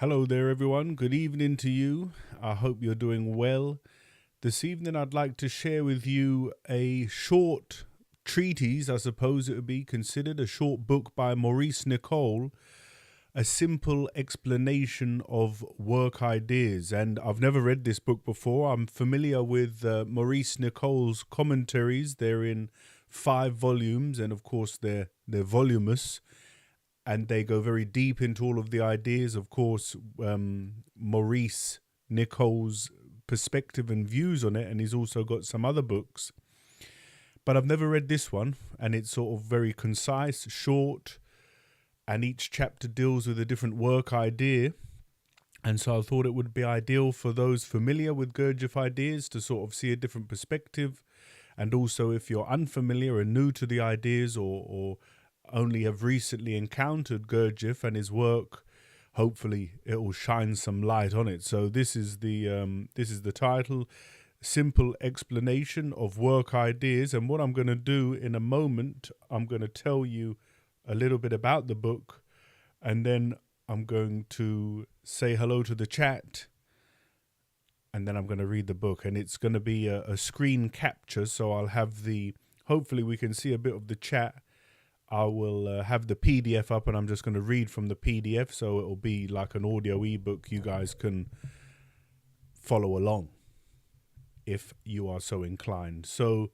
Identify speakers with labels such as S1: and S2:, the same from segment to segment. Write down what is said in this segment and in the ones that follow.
S1: Hello there, everyone. Good evening to you. I hope you're doing well. This evening, I'd like to share with you a short treatise, I suppose it would be considered, a short book by Maurice Nicoll, a simple explanation of work ideas. And I've never read this book before. I'm familiar with Maurice Nicoll's commentaries. They're in 5 volumes, and of course, they're voluminous. And they go very deep into all of the ideas. Of course, Maurice Nicoll's perspective and views on it, and he's also got some other books. But I've never read this one, and it's sort of very concise, short, and each chapter deals with a different work idea. And so I thought it would be ideal for those familiar with Gurdjieff ideas to sort of see a different perspective. And also, if you're unfamiliar and new to the ideas or only have recently encountered Gurdjieff and his work, hopefully it will shine some light on it. So this is the title, Simple Explanation of Work Ideas. And what I'm going to do in a moment, I'm going to tell you a little bit about the book, and then I'm going to say hello to the chat, and then I'm going to read the book. And it's going to be a screen capture, so I'll have hopefully we can see a bit of the chat. I will have the PDF up, and I'm just going to read from the PDF, so it'll be like an audio ebook. You guys can follow along if you are so inclined. So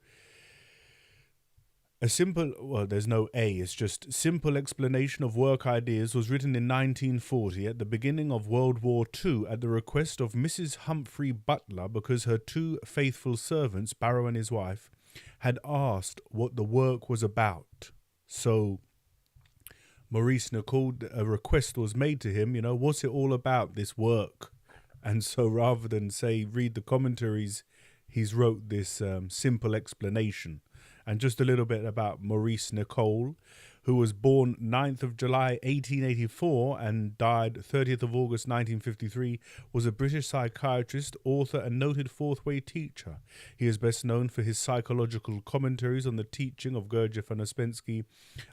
S1: there's no A, it's just Simple Explanation of Work Ideas was written in 1940 at the beginning of World War II at the request of Mrs Humphrey Butler, because her 2 faithful servants, Barrow and his wife, had asked what the work was about. So Maurice Nicoll, a request was made to him, what's it all about, this work? And so rather than say, read the commentaries, he's wrote this simple explanation. And just a little bit about Maurice Nicoll, who was born 9th of July 1884 and died 30th of August 1953, was a British psychiatrist, author and noted fourth-way teacher. He is best known for his psychological commentaries on the teaching of Gurdjieff and Ouspensky,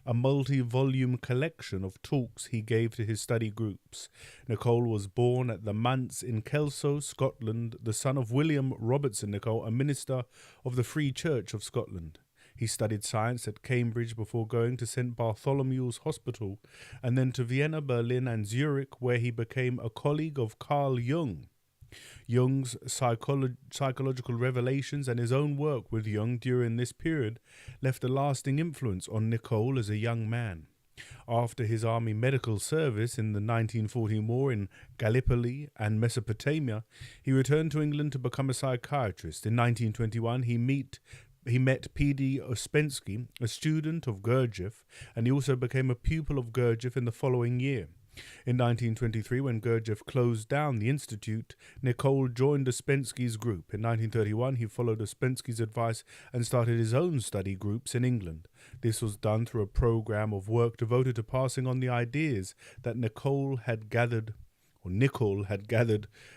S1: a multi-volume collection of talks he gave to his study groups. Nicoll was born at the Manse in Kelso, Scotland, the son of William Robertson Nicoll, a minister of the Free Church of Scotland. He studied science at Cambridge before going to St. Bartholomew's Hospital, and then to Vienna, Berlin and Zurich, where he became a colleague of Carl Jung. Jung's psychological revelations and his own work with Jung during this period left a lasting influence on Nicoll as a young man. After his army medical service in the 1914 war in Gallipoli and Mesopotamia, he returned to England to become a psychiatrist. In 1921, he met P.D. Ouspensky, a student of Gurdjieff, and he also became a pupil of Gurdjieff in the following year. In 1923, when Gurdjieff closed down the institute, Nicoll joined Ouspensky's group. In 1931, he followed Ouspensky's advice and started his own study groups in England. This was done through a program of work devoted to passing on the ideas that Nicoll had gathered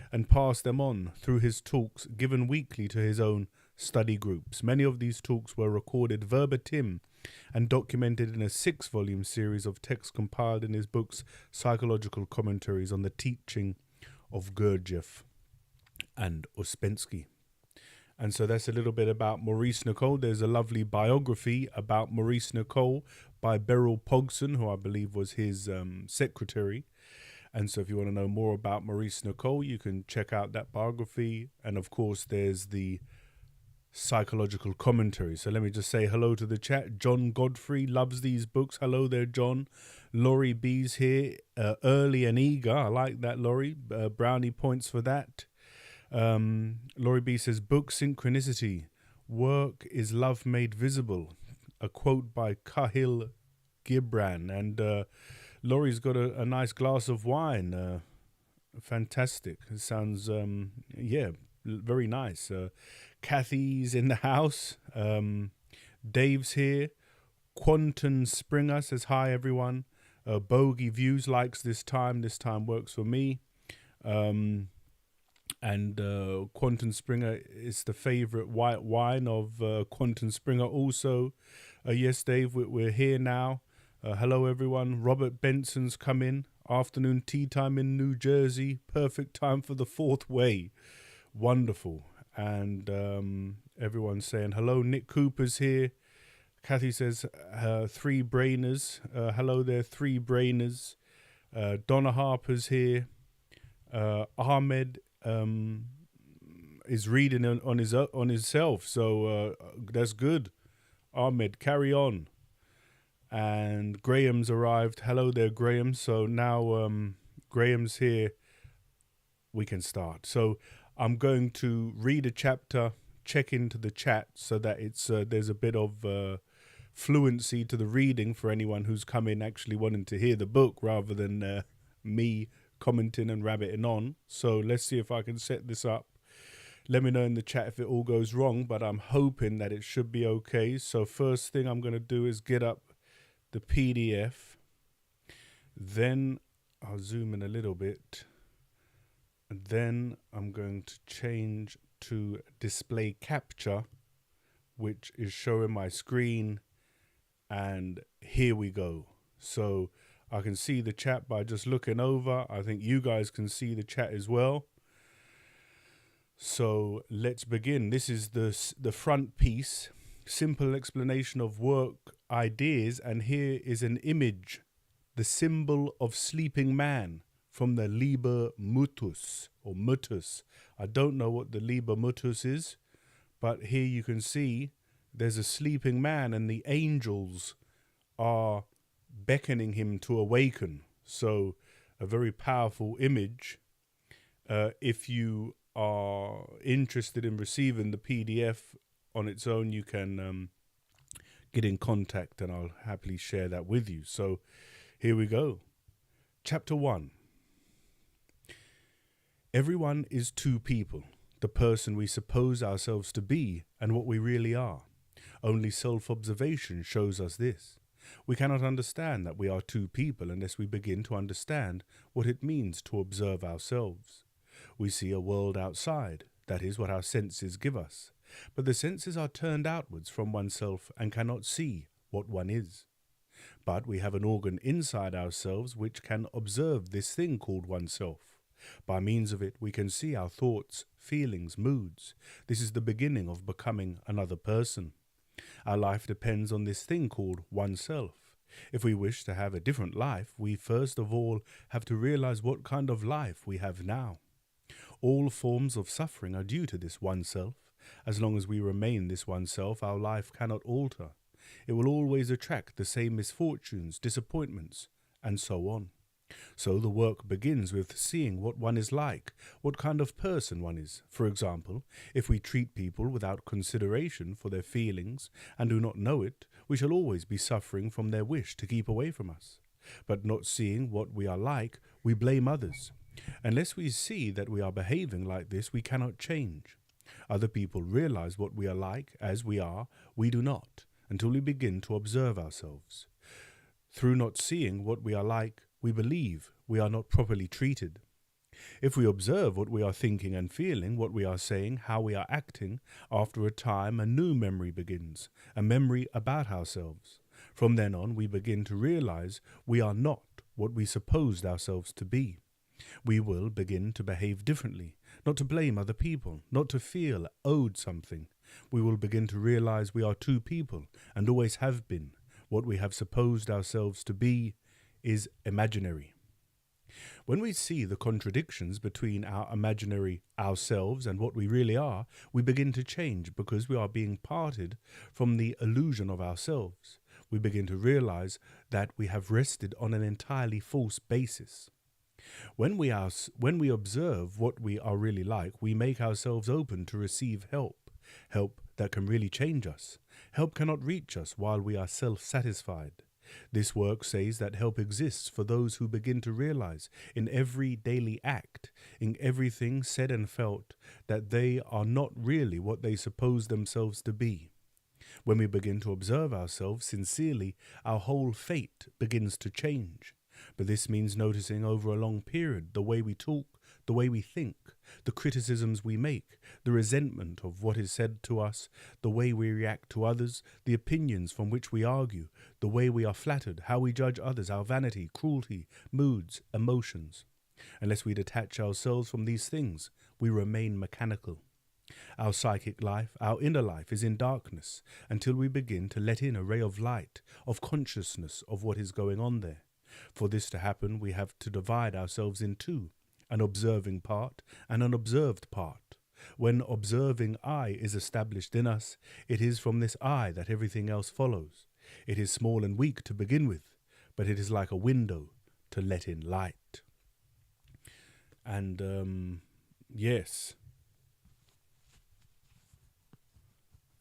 S1: and passed them on through his talks given weekly to his own study groups. Many of these talks were recorded verbatim and documented in a 6-volume series of texts compiled in his books Psychological Commentaries on the teaching of Gurdjieff and Ouspensky. And so that's a little bit about Maurice Nicoll. There's a lovely biography about Maurice Nicoll by Beryl Pogson, who I believe was his secretary. And so if you want to know more about Maurice Nicoll, you can check out that biography. And of course, there's the Psychological Commentaries. So let me just say hello to the chat. John Godfrey loves these books. Hello there, John. Laurie B's here, early and eager. I like that, Laurie. Brownie points for that. Laurie B says, book synchronicity. Work is love made visible. A quote by Kahil Gibran. And Laurie's got a nice glass of wine. Fantastic. It sounds, very nice. Kathy's in the house. Dave's here. Quantum Springer says, hi, everyone. Bogey Views likes this time. This time works for me. And Quantum Springer is the favorite white wine of Quantum Springer also. Yes, Dave, we're here now. Hello, everyone. Robert Benson's come in. Afternoon tea time in New Jersey. Perfect time for the fourth way. Wonderful. And everyone's saying hello. Nick Cooper's here. Kathy says three brainers. Hello there, three brainers. Donna Harper's here. Ahmed is reading on himself, so that's good. Ahmed, carry on. And Graham's arrived. Hello there, Graham. So now Graham's here. We can start. So I'm going to read a chapter, check into the chat so that it's there's a bit of fluency to the reading for anyone who's come in actually wanting to hear the book rather than me commenting and rabbiting on. So let's see if I can set this up. Let me know in the chat if it all goes wrong, but I'm hoping that it should be okay. So first thing I'm going to do is get up the PDF. Then I'll zoom in a little bit. And then I'm going to change to display capture, which is showing my screen. And here we go. So I can see the chat by just looking over. I think you guys can see the chat as well. So let's begin. This is the front piece, simple explanation of work ideas, and here is an image, the symbol of sleeping man from the Liber Mutus or Mutus. I don't know what the Liber Mutus is, but here you can see there's a sleeping man and the angels are beckoning him to awaken. So a very powerful image. If you are interested in receiving the PDF on its own, you can get in contact and I'll happily share that with you. So here we go. Chapter 1. Everyone is two people, the person we suppose ourselves to be and what we really are. Only self-observation shows us this. We cannot understand that we are two people unless we begin to understand what it means to observe ourselves. We see a world outside, that is what our senses give us. But the senses are turned outwards from oneself and cannot see what one is. But we have an organ inside ourselves which can observe this thing called oneself. By means of it we can see our thoughts, feelings, moods. This is the beginning of becoming another person. Our life depends on this thing called oneself. If we wish to have a different life, we first of all have to realize what kind of life we have now. All forms of suffering are due to this oneself. As long as we remain this oneself, our life cannot alter. It will always attract the same misfortunes, disappointments, and so on. So the work begins with seeing what one is like, what kind of person one is. For example, if we treat people without consideration for their feelings and do not know it, we shall always be suffering from their wish to keep away from us. But not seeing what we are like, we blame others. Unless we see that we are behaving like this, we cannot change. Other people realize what we are like as we are, we do not, until we begin to observe ourselves. Through not seeing what we are like, we believe we are not properly treated. If we observe what we are thinking and feeling, what we are saying, how we are acting, after a time a new memory begins, a memory about ourselves. From then on we begin to realize we are not what we supposed ourselves to be. We will begin to behave differently, not to blame other people, not to feel owed something. We will begin to realize we are two people and always have been. What we have supposed ourselves to be is imaginary. When we see the contradictions between our imaginary ourselves and what we really are, we begin to change because we are being parted from the illusion of ourselves. We begin to realize that we have rested on an entirely false basis. When we observe what we are really like, we make ourselves open to receive help that can really change us. Help cannot reach us while we are self-satisfied. This work says that help exists for those who begin to realize in every daily act, in everything said and felt, that they are not really what they suppose themselves to be. When we begin to observe ourselves sincerely, our whole fate begins to change. But this means noticing over a long period the way we talk, the way we think, the criticisms we make, the resentment of what is said to us, the way we react to others, the opinions from which we argue, the way we are flattered, how we judge others, our vanity, cruelty, moods, emotions. Unless we detach ourselves from these things, we remain mechanical. Our psychic life, our inner life, is in darkness until we begin to let in a ray of light, of consciousness of what is going on there. For this to happen, we have to divide ourselves in two, an observing part and an observed part. When observing I is established in us, it is from this I that everything else follows. It is small and weak to begin with, but it is like a window to let in light. And, yes.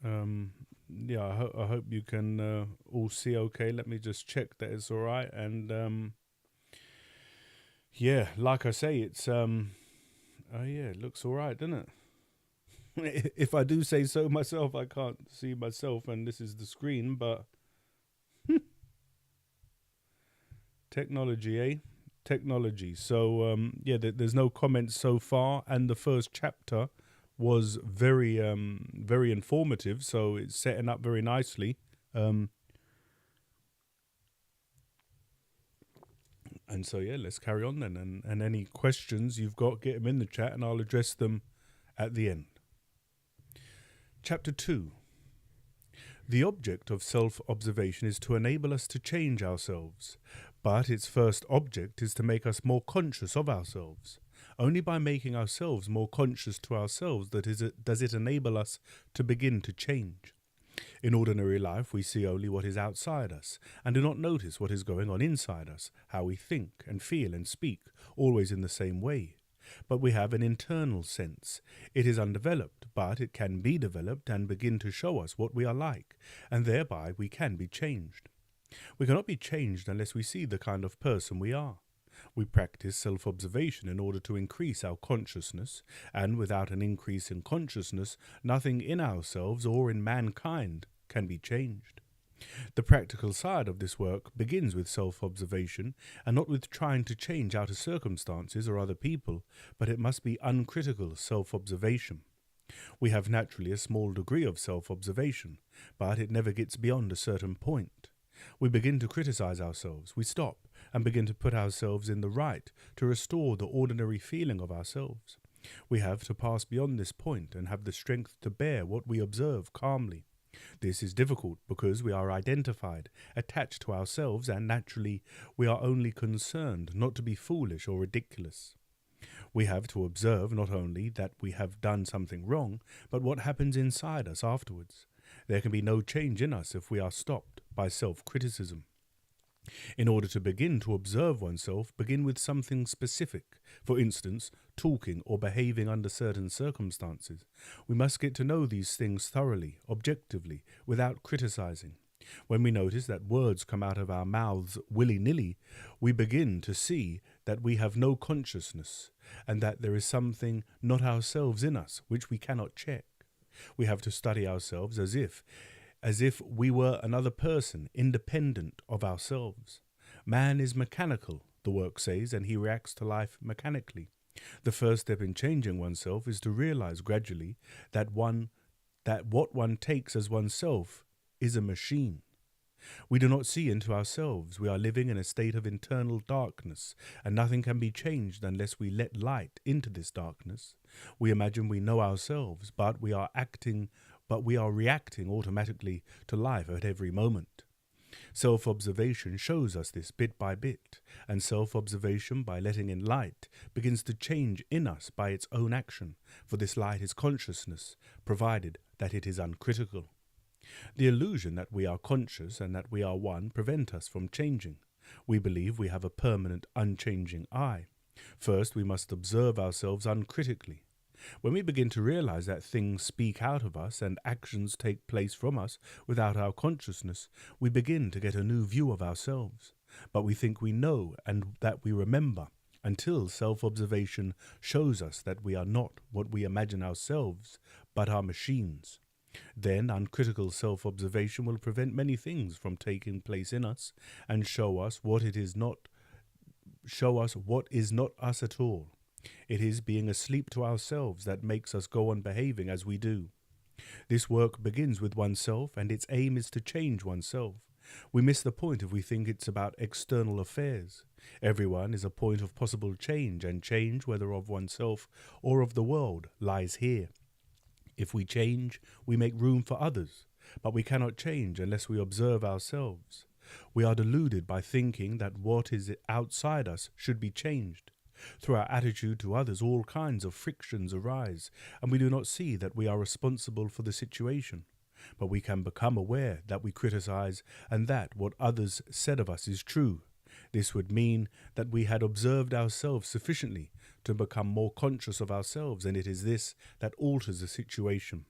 S1: Yeah, I hope you can all see okay. Let me just check that it's all right. And yeah, like I say, it's oh yeah, it looks all right, doesn't it? If I do say so myself, I can't see myself, and this is the screen, but technology, eh? Technology. So yeah, there's no comments so far, and the first chapter was very very informative, so it's setting up very nicely. And so yeah, let's carry on then, and any questions you've got, get them in the chat and I'll address them at the end. Chapter 2. The object of self-observation is to enable us to change ourselves, but its first object is to make us more conscious of ourselves. Only by making ourselves more conscious to ourselves does it enable us to begin to change. In ordinary life, we see only what is outside us, and do not notice what is going on inside us, how we think and feel and speak, always in the same way. But we have an internal sense. It is undeveloped, but it can be developed and begin to show us what we are like, and thereby we can be changed. We cannot be changed unless we see the kind of person we are. We practice self-observation in order to increase our consciousness, and without an increase in consciousness, nothing in ourselves or in mankind can be changed. The practical side of this work begins with self-observation, and not with trying to change outer circumstances or other people, but it must be uncritical self-observation. We have naturally a small degree of self-observation, but it never gets beyond a certain point. We begin to criticize ourselves, we stop, and begin to put ourselves in the right to restore the ordinary feeling of ourselves. We have to pass beyond this point and have the strength to bear what we observe calmly. This is difficult because we are identified, attached to ourselves, and naturally we are only concerned not to be foolish or ridiculous. We have to observe not only that we have done something wrong, but what happens inside us afterwards. There can be no change in us if we are stopped by self-criticism. In order to begin to observe oneself, begin with something specific. For instance, talking or behaving under certain circumstances. We must get to know these things thoroughly, objectively, without criticizing. When we notice that words come out of our mouths willy-nilly, we begin to see that we have no consciousness, and that there is something not ourselves in us which we cannot check. We have to study ourselves as if we were another person, independent of ourselves. Man is mechanical, the work says, and he reacts to life mechanically. The first step in changing oneself is to realize gradually that what one takes as oneself is a machine. We do not see into ourselves. We are living in a state of internal darkness, and nothing can be changed unless we let light into this darkness. We imagine we know ourselves, but we are reacting automatically to life at every moment. Self-observation shows us this bit by bit, and self-observation, by letting in light, begins to change in us by its own action, for this light is consciousness, provided that it is uncritical. The illusion that we are conscious and that we are one prevent us from changing. We believe we have a permanent, unchanging I. First, we must observe ourselves uncritically. When we begin to realize that things speak out of us and actions take place from us without our consciousness, we begin to get a new view of ourselves. But we think we know and that we remember, until self-observation shows us that we are not what we imagine ourselves, but are machines. Then uncritical self-observation will prevent many things from taking place in us and show us what is not us at all. It is being asleep to ourselves that makes us go on behaving as we do. This work begins with oneself, and its aim is to change oneself. We miss the point if we think it's about external affairs. Everyone is a point of possible change, and change, whether of oneself or of the world, lies here. If we change, we make room for others, but we cannot change unless we observe ourselves. We are deluded by thinking that what is outside us should be changed. Through our attitude to others, all kinds of frictions arise, and we do not see that we are responsible for the situation. But we can become aware that we criticize and that what others said of us is true. This would mean that we had observed ourselves sufficiently to become more conscious of ourselves, and it is this that alters the situation.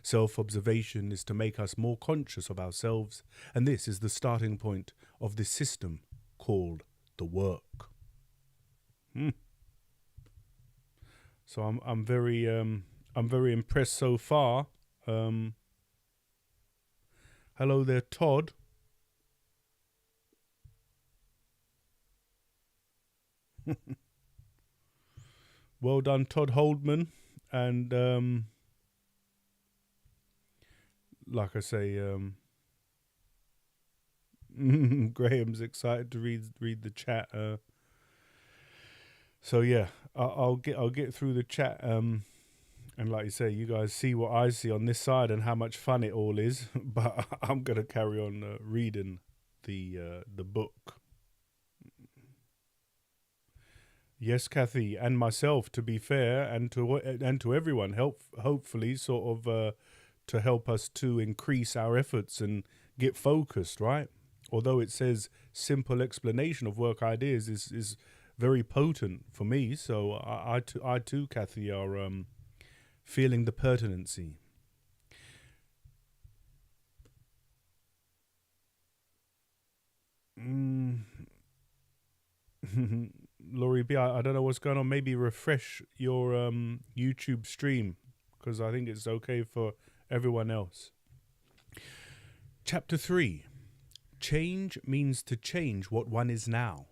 S1: Self-observation is to make us more conscious of ourselves, and this is the starting point of this system called the work. So I'm very impressed so far. Hello there, Todd. Well done, Todd Holdman. And like I say, Graham's excited to read the chat. So yeah, I'll get through the chat. And like you say, you guys see what I see on this side and how much fun it all is. But I'm gonna carry on reading the book. Yes, Kathy, and myself, to be fair, and to everyone, hopefully sort of to help us to increase our efforts and get focused, right? Although it says simple explanation of work ideas is very potent for me, so I too, Kathy, are feeling the pertinency. Laurie B, I don't know what's going on. Maybe refresh your YouTube stream, because I think it's okay for everyone else. Chapter 3. Change means to change what one is now.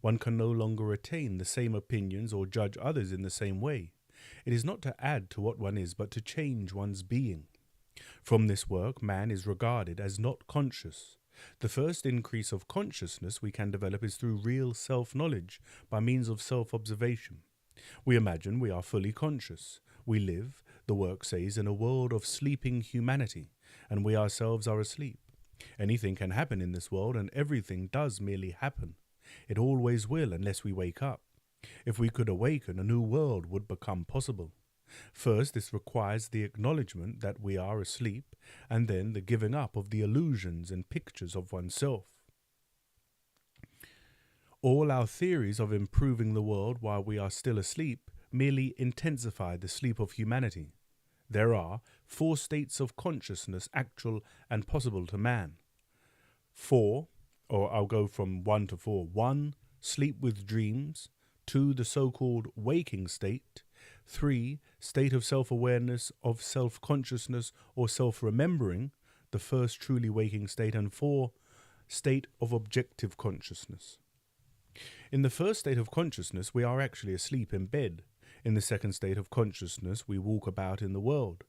S1: One can no longer attain the same opinions or judge others in the same way. It is not to add to what one is, but to change one's being. From this work, man is regarded as not conscious. The first increase of consciousness we can develop is through real self-knowledge by means of self-observation. We imagine we are fully conscious. We live, the work says, in a world of sleeping humanity, and we ourselves are asleep. Anything can happen in this world, and everything does merely happen. It always will unless we wake up. If we could awaken, a new world would become possible. First, this requires the acknowledgement that we are asleep, and then the giving up of the illusions and pictures of oneself. All our theories of improving the world while we are still asleep merely intensify the sleep of humanity. There are 4 states of consciousness actual and possible to man. 4, or I'll go from 1 to 4. 1, sleep with dreams. 2, the so-called waking state. 3, state of self-awareness, of self-consciousness or self-remembering, the first truly waking state. And 4, state of objective consciousness. In the first state of consciousness, we are actually asleep in bed. In the second state of consciousness, we walk about in the world,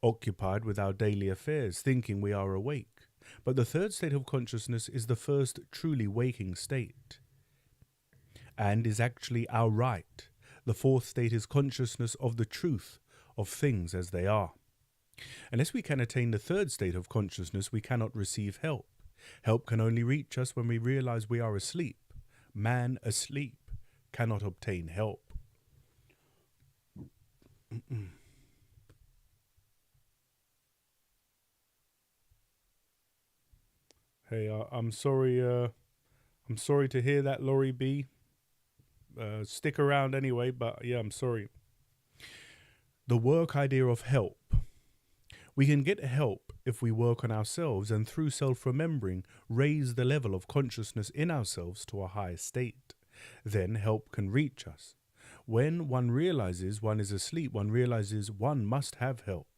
S1: occupied with our daily affairs, thinking we are awake. But the third state of consciousness is the first truly waking state, and is actually our right. The fourth state is consciousness of the truth of things as they are. Unless we can attain the third state of consciousness, we cannot receive help. Help can only reach us when we realize we are asleep. Man asleep cannot obtain help. Hey, I'm sorry. I'm sorry to hear that, Laurie B. Stick around anyway, but yeah, I'm sorry. The work idea of help. We can get help if we work on ourselves and through self-remembering raise the level of consciousness in ourselves to a higher state. Then help can reach us. When one realizes one is asleep, one realizes one must have help.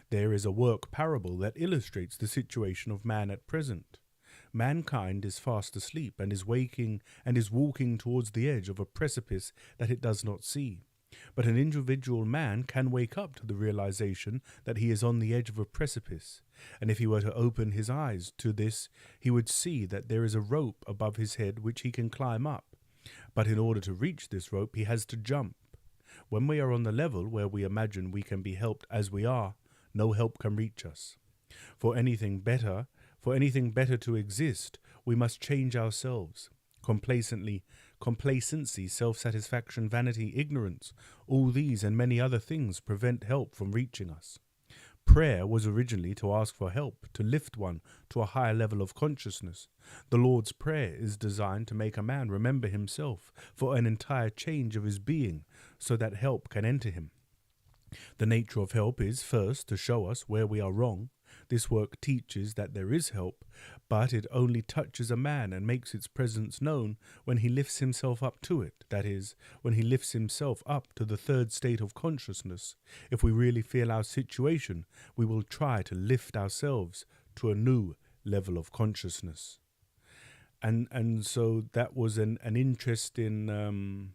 S1: There is a work parable that illustrates the situation of man at present. Mankind is fast asleep and is waking and is walking towards the edge of a precipice that it does not see. But an individual man can wake up to the realization that he is on the edge of a precipice, and if he were to open his eyes to this, he would see that there is a rope above his head which he can climb up. But in order to reach this rope, he has to jump. When we are on the level where we imagine we can be helped as we are, no help can reach us. For anything better to exist, we must change ourselves. Complacency, self-satisfaction, vanity, ignorance, all these and many other things prevent help from reaching us. Prayer was originally to ask for help, to lift one to a higher level of consciousness. The Lord's Prayer is designed to make a man remember himself for an entire change of his being, so that help can enter him. The nature of help is, first, to show us where we are wrong. This work teaches that there is help, but it only touches a man and makes its presence known when he lifts himself up to it, that is, when he lifts himself up to the third state of consciousness. If we really feel our situation, we will try to lift ourselves to a new level of consciousness. And so that was an interest in...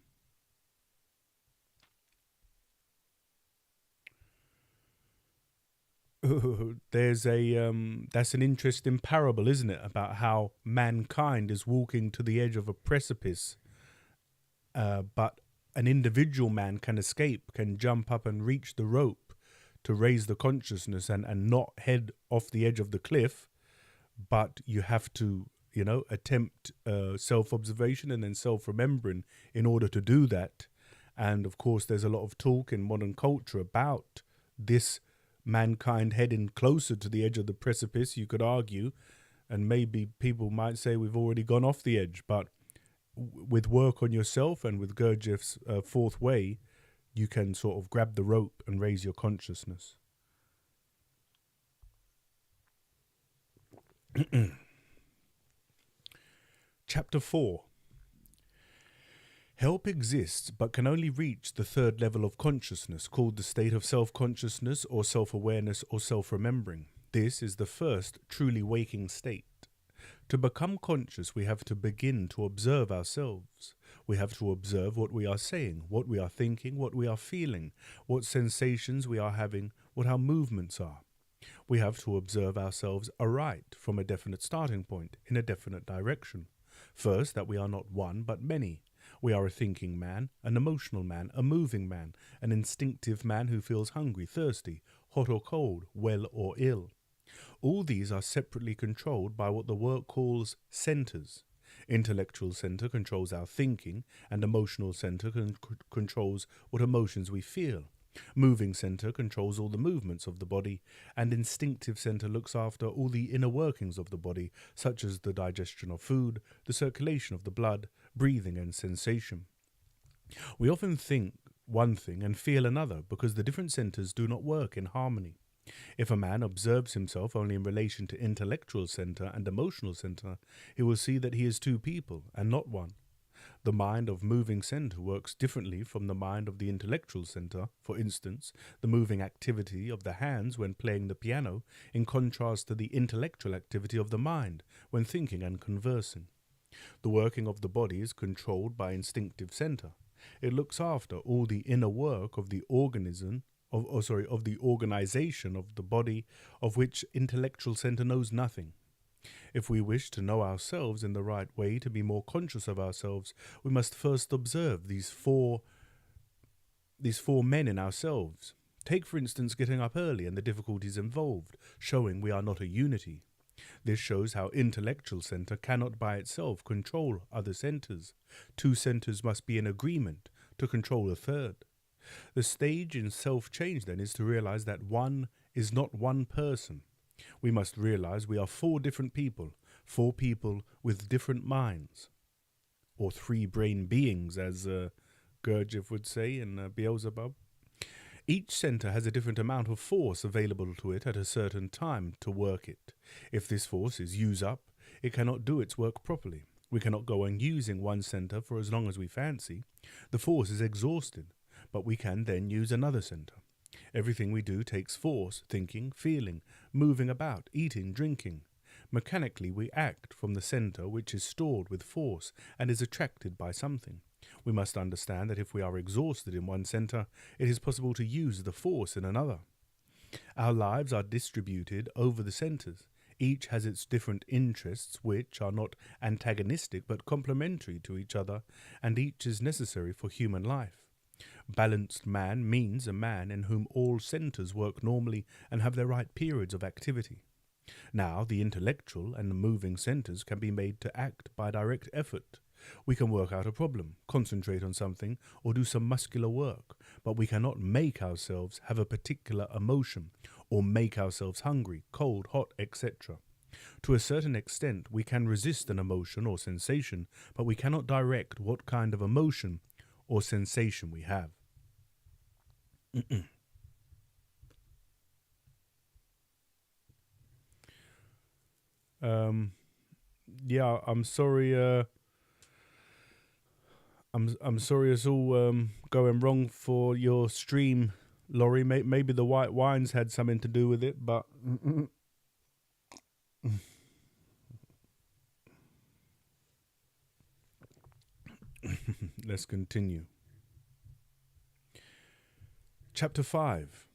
S1: There's that's an interesting parable, isn't it, about how mankind is walking to the edge of a precipice, but an individual man can escape, can jump up and reach the rope to raise the consciousness and not head off the edge of the cliff, but you have to, attempt self-observation and then self-remembering in order to do that. And of course, there's a lot of talk in modern culture about this mankind heading closer to the edge of the precipice, you could argue, and maybe people might say we've already gone off the edge, but with work on yourself and with Gurdjieff's fourth way, you can sort of grab the rope and raise your consciousness. Chapter 4. Help exists, but can only reach the third level of consciousness, called the state of self-consciousness or self-awareness or self-remembering. This is the first truly waking state. To become conscious, we have to begin to observe ourselves. We have to observe what we are saying, what we are thinking, what we are feeling, what sensations we are having, what our movements are. We have to observe ourselves aright from a definite starting point, in a definite direction. First, that we are not one, but many. We are a thinking man, an emotional man, a moving man, an instinctive man who feels hungry, thirsty, hot or cold, well or ill. All these are separately controlled by what the work calls centers. Intellectual center controls our thinking, and emotional center controls what emotions we feel. Moving center controls all the movements of the body, and instinctive center looks after all the inner workings of the body, such as the digestion of food, the circulation of the blood, breathing and sensation. We often think one thing and feel another because the different centers do not work in harmony. If a man observes himself only in relation to intellectual center and emotional center, he will see that he is two people and not one. The mind of moving center works differently from the mind of the intellectual center. For instance, the moving activity of the hands when playing the piano, in contrast to the intellectual activity of the mind when thinking and conversing. The working of the body is controlled by instinctive center. It looks after all the inner work of the organism, of the organization of the body, of which intellectual center knows nothing. If we wish to know ourselves in the right way, to be more conscious of ourselves, we must first observe these four men in ourselves. Take, for instance, getting up early and the difficulties involved, showing we are not a unity. This shows how intellectual center cannot by itself control other centers. Two centers must be in agreement to control a third. The stage in self-change, then, is to realize that one is not one person. We must realize we are four different people, four people with different minds, or three brain beings, as Gurdjieff would say in Beelzebub. Each center has a different amount of force available to it at a certain time to work it. If this force is used up, it cannot do its work properly. We cannot go on using one center for as long as we fancy. The force is exhausted, but we can then use another center. Everything we do takes force, thinking, feeling, moving about, eating, drinking. Mechanically, we act from the centre which is stored with force and is attracted by something. We must understand that if we are exhausted in one centre, it is possible to use the force in another. Our lives are distributed over the centres. Each has its different interests, which are not antagonistic but complementary to each other, and each is necessary for human life. Balanced man means a man in whom all centres work normally and have their right periods of activity. Now, the intellectual and the moving centres can be made to act by direct effort. We can work out a problem, concentrate on something, or do some muscular work, but we cannot make ourselves have a particular emotion, or make ourselves hungry, cold, hot, etc. To a certain extent, we can resist an emotion or sensation, but we cannot direct what kind of emotion or sensation we have. Yeah, I'm sorry. I'm sorry it's all going wrong for your stream, Laurie. Maybe the white wines had something to do with it, but let's continue. Chapter 5.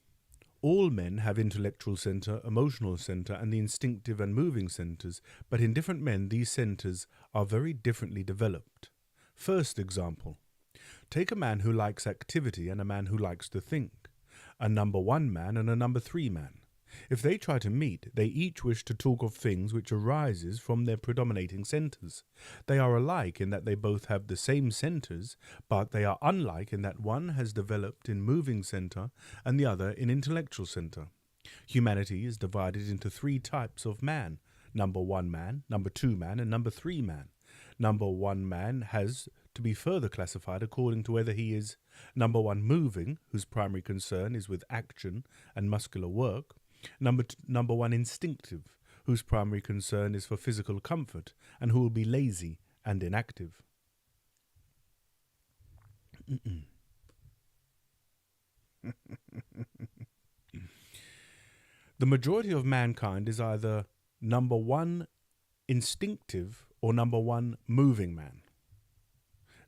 S1: All men have intellectual centre, emotional centre, and the instinctive and moving centres, but in different men these centres are very differently developed. First example. Take a man who likes activity and a man who likes to think. A number 1 man and a number 3 man. If they try to meet, they each wish to talk of things which arises from their predominating centres. They are alike in that they both have the same centres, but they are unlike in that one has developed in moving centre and the other in intellectual centre. Humanity is divided into 3 types of man: number 1 man, number 2 man, and number 3 man. Number 1 man has to be further classified according to whether he is number 1 moving, whose primary concern is with action and muscular work, number 1 instinctive, whose primary concern is for physical comfort and who will be lazy and inactive. The majority of mankind is either number 1 instinctive or number 1 moving man.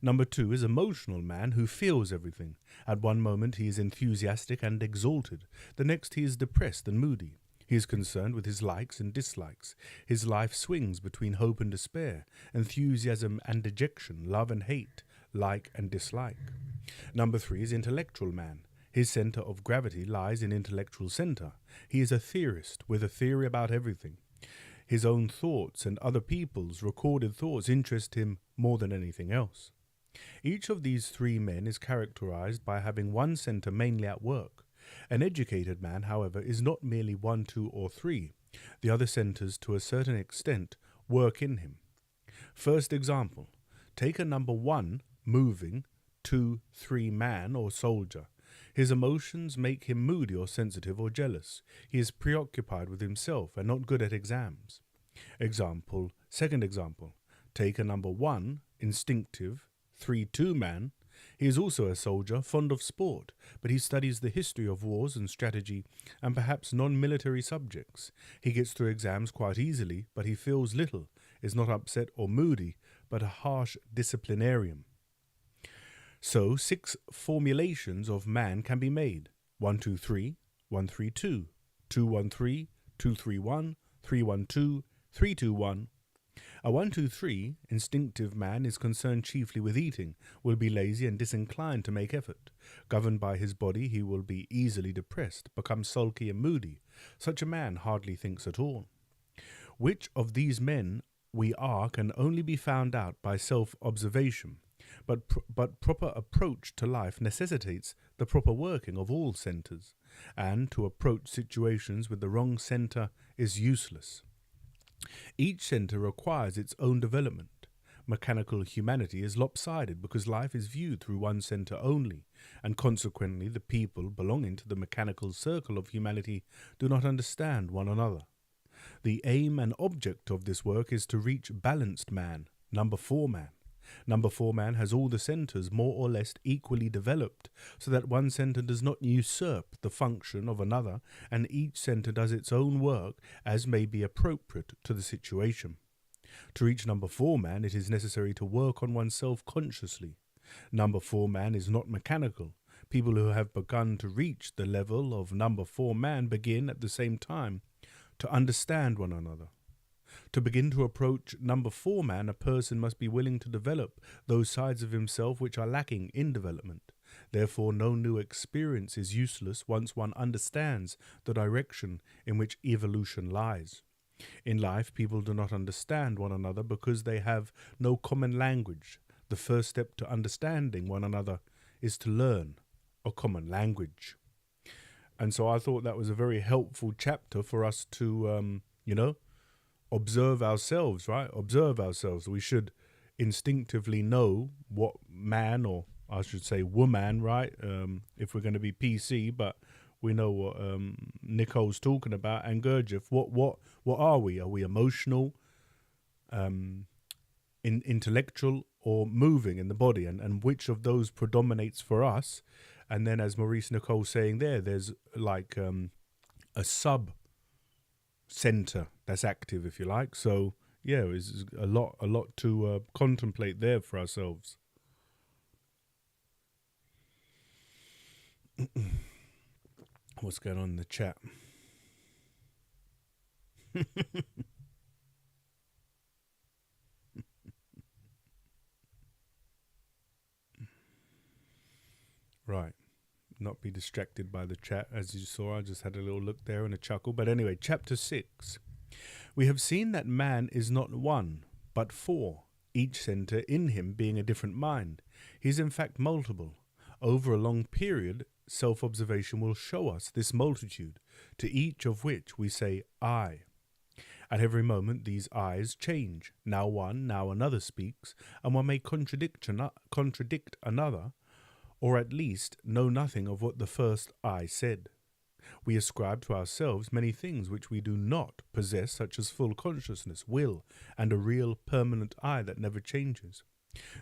S1: Number 2 is emotional man who feels everything. At one moment he is enthusiastic and exalted. The next he is depressed and moody. He is concerned with his likes and dislikes. His life swings between hope and despair, enthusiasm and dejection, love and hate, like and dislike. Number 3 is intellectual man. His centre of gravity lies in intellectual centre. He is a theorist with a theory about everything. His own thoughts and other people's recorded thoughts interest him more than anything else. Each of these 3 men is characterized by having one centre mainly at work. An educated man, however, is not merely 1, 2, or 3. The other centres, to a certain extent, work in him. First example. Take a number 1 moving, 2, 3 man or soldier. His emotions make him moody or sensitive or jealous. He is preoccupied with himself and not good at exams. Second example. Take a number 1 instinctive, 3, 2 man. He is also a soldier, fond of sport, but he studies the history of wars and strategy and perhaps non-military subjects. He gets through exams quite easily, but he feels little, is not upset or moody, but a harsh disciplinarian. So 6 formulations of man can be made: 1, 2, 3, 1, 3, 2, 2, 1, 3, 2, 3, 1, 3, 1, 2, 3, 2, 1. A 1, 2, 3 instinctive man is concerned chiefly with eating, will be lazy and disinclined to make effort. Governed by his body, he will be easily depressed, become sulky and moody. Such a man hardly thinks at all. Which of these men we are can only be found out by self-observation, but proper approach to life necessitates the proper working of all centres, and to approach situations with the wrong centre is useless. Each centre requires its own development. Mechanical humanity is lopsided because life is viewed through one centre only, and consequently the people belonging to the mechanical circle of humanity do not understand one another. The aim and object of this work is to reach balanced man, number 4 man. Number 4 man has all the centers more or less equally developed, so that one center does not usurp the function of another, and each center does its own work as may be appropriate to the situation. To reach number 4 man, it is necessary to work on oneself consciously. Number 4 man is not mechanical. People who have begun to reach the level of number 4 man begin at the same time to understand one another. To begin to approach number 4 man, a person must be willing to develop those sides of himself which are lacking in development. Therefore, no new experience is useless once one understands the direction in which evolution lies. In life, people do not understand one another because they have no common language. The first step to understanding one another is to learn a common language. And so I thought that was a very helpful chapter for us to, observe ourselves, right? Observe ourselves. We should instinctively know what man, or I should say woman, right? If we're going to be PC, but we know what Nicoll's talking about, and Gurdjieff. What are we? Are we emotional, intellectual, or moving in the body? And which of those predominates for us? And then, as Maurice Nicoll saying there's like a sub center that's active, if you like. So yeah, it's a lot to contemplate there for ourselves. What's going on in the chat? Right. Not be distracted by the chat. As you saw, I just had a little look there and a chuckle. But anyway, chapter 6. We have seen that man is not one, but 4, each center in him being a different mind. He is in fact multiple. Over a long period, self-observation will show us this multitude, to each of which we say I. At every moment these I's change. Now one, now another speaks, and one may contradict another, or at least know nothing of what the first I said. We ascribe to ourselves many things which we do not possess, such as full consciousness, will, and a real permanent I that never changes.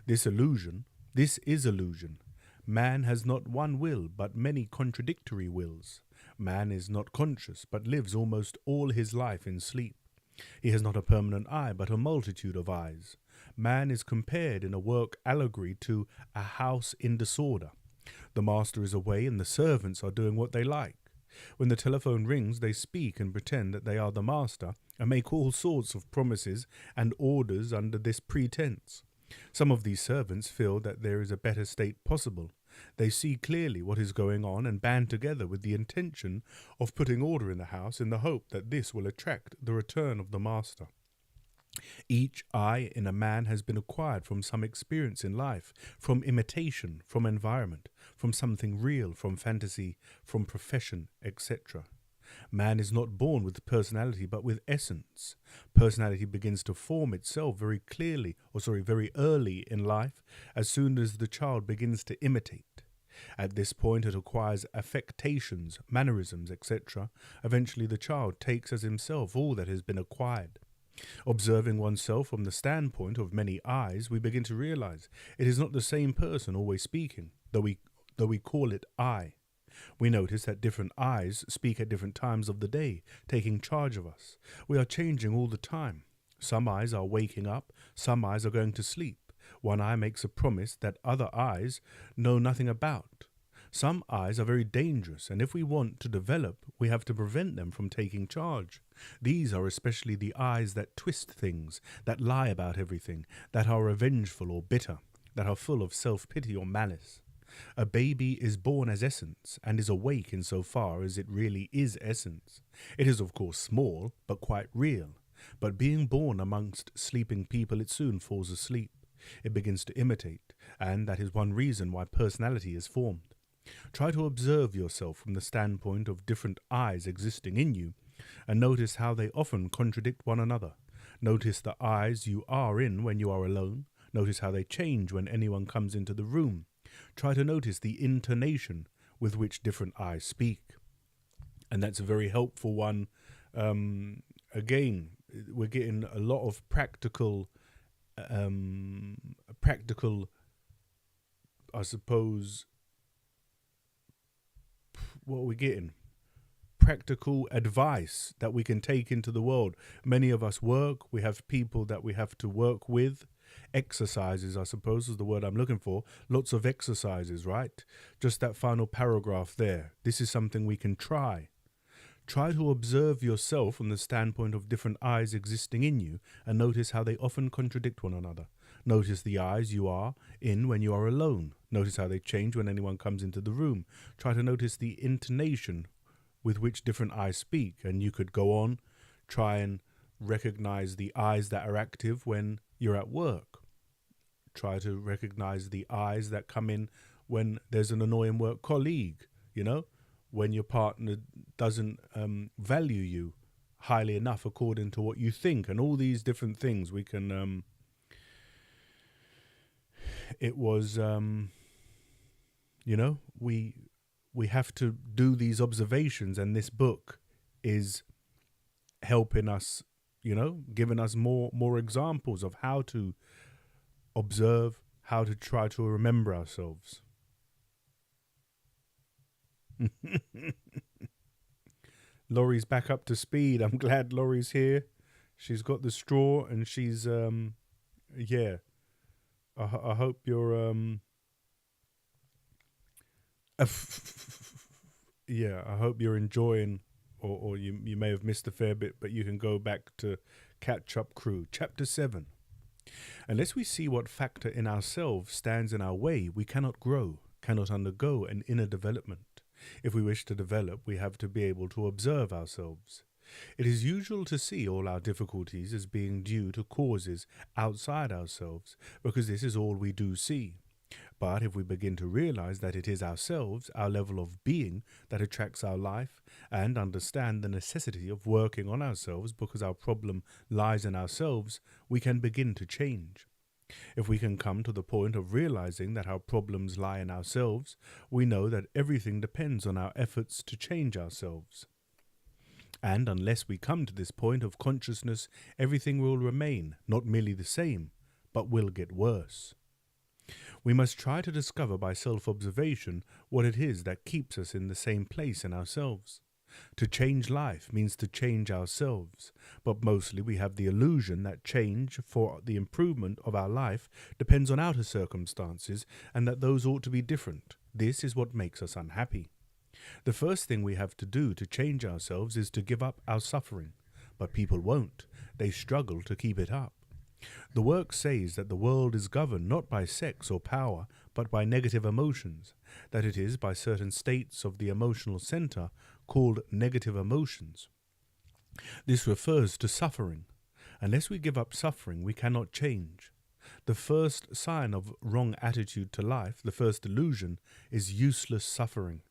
S1: This is illusion. Man has not one will, but many contradictory wills. Man is not conscious, but lives almost all his life in sleep. He has not a permanent I, but a multitude of eyes. Man is compared in a work allegory to a house in disorder. The master is away and the servants are doing what they like. When the telephone rings, they speak and pretend that they are the master and make all sorts of promises and orders under this pretense. Some of these servants feel that there is a better state possible. They see clearly what is going on and band together with the intention of putting order in the house in the hope that this will attract the return of the master. Each I in a man has been acquired from some experience in life, from imitation, from environment, from something real, from fantasy, from profession, etc. Man is not born with personality, but with essence. Personality begins to form itself very early in life, as soon as the child begins to imitate. At this point it acquires affectations, mannerisms, etc. Eventually the child takes as himself all that has been acquired. Observing oneself from the standpoint of many eyes, we begin to realize it is not the same person always speaking, though we call it I. We notice that different eyes speak at different times of the day, taking charge of us. We are changing all the time. Some eyes are waking up, some eyes are going to sleep. One eye makes a promise that other eyes know nothing about. Some eyes are very dangerous, and if we want to develop, we have to prevent them from taking charge. These are especially the eyes that twist things, that lie about everything, that are revengeful or bitter, that are full of self-pity or malice. A baby is born as essence, and is awake in so far as it really is essence. It is of course small, but quite real. But being born amongst sleeping people, it soon falls asleep. It begins to imitate, and that is one reason why personality is formed. Try to observe yourself from the standpoint of different eyes existing in you, and notice how they often contradict one another. Notice the eyes you are in when you are alone. Notice how they change when anyone comes into the room. Try to notice the intonation with which different eyes speak. And that's a very helpful one. Again, we're getting a lot of practical practical, I suppose, what are we getting? Practical advice that we can take into the world. Many of us work, we have people that we have to work with. Exercises, I suppose, is the word I'm looking for. Lots of exercises, right? Just that final paragraph there. This is something we can try. Try to observe yourself from the standpoint of different eyes existing in you and notice how they often contradict one another. Notice the eyes you are in when you are alone. Notice how they change when anyone comes into the room. Try to notice the intonation with which different eyes speak, and you could go on, try and recognize the eyes that are active when you're at work. Try to recognize the eyes that come in when there's an annoying work colleague, when your partner doesn't value you highly enough according to what you think, and all these different things we can we have to do these observations, and this book is helping us, giving us more examples of how to observe, how to try to remember ourselves. Laurie's back up to speed. I'm glad Laurie's here. She's got the straw, and she's I hope you're I hope you're enjoying, or you may have missed a fair bit, but you can go back to Catch Up Crew. Chapter 7. Unless we see what factor in ourselves stands in our way, we cannot grow, cannot undergo an inner development. If we wish to develop, we have to be able to observe ourselves. It is usual to see all our difficulties as being due to causes outside ourselves, because this is all we do see. But if we begin to realize that it is ourselves, our level of being, that attracts our life, and understand the necessity of working on ourselves because our problem lies in ourselves, we can begin to change. If we can come to the point of realizing that our problems lie in ourselves, we know that everything depends on our efforts to change ourselves. And unless we come to this point of consciousness, everything will remain not merely the same, but will get worse. We must try to discover by self-observation what it is that keeps us in the same place in ourselves. To change life means to change ourselves, but mostly we have the illusion that change for the improvement of our life depends on outer circumstances and that those ought to be different. This is what makes us unhappy. The first thing we have to do to change ourselves is to give up our suffering, but people won't. They struggle to keep it up. The work says that the world is governed not by sex or power, but by negative emotions, that it is by certain states of the emotional center called negative emotions. This refers to suffering. Unless we give up suffering, we cannot change. The first sign of wrong attitude to life, the first illusion, is useless suffering.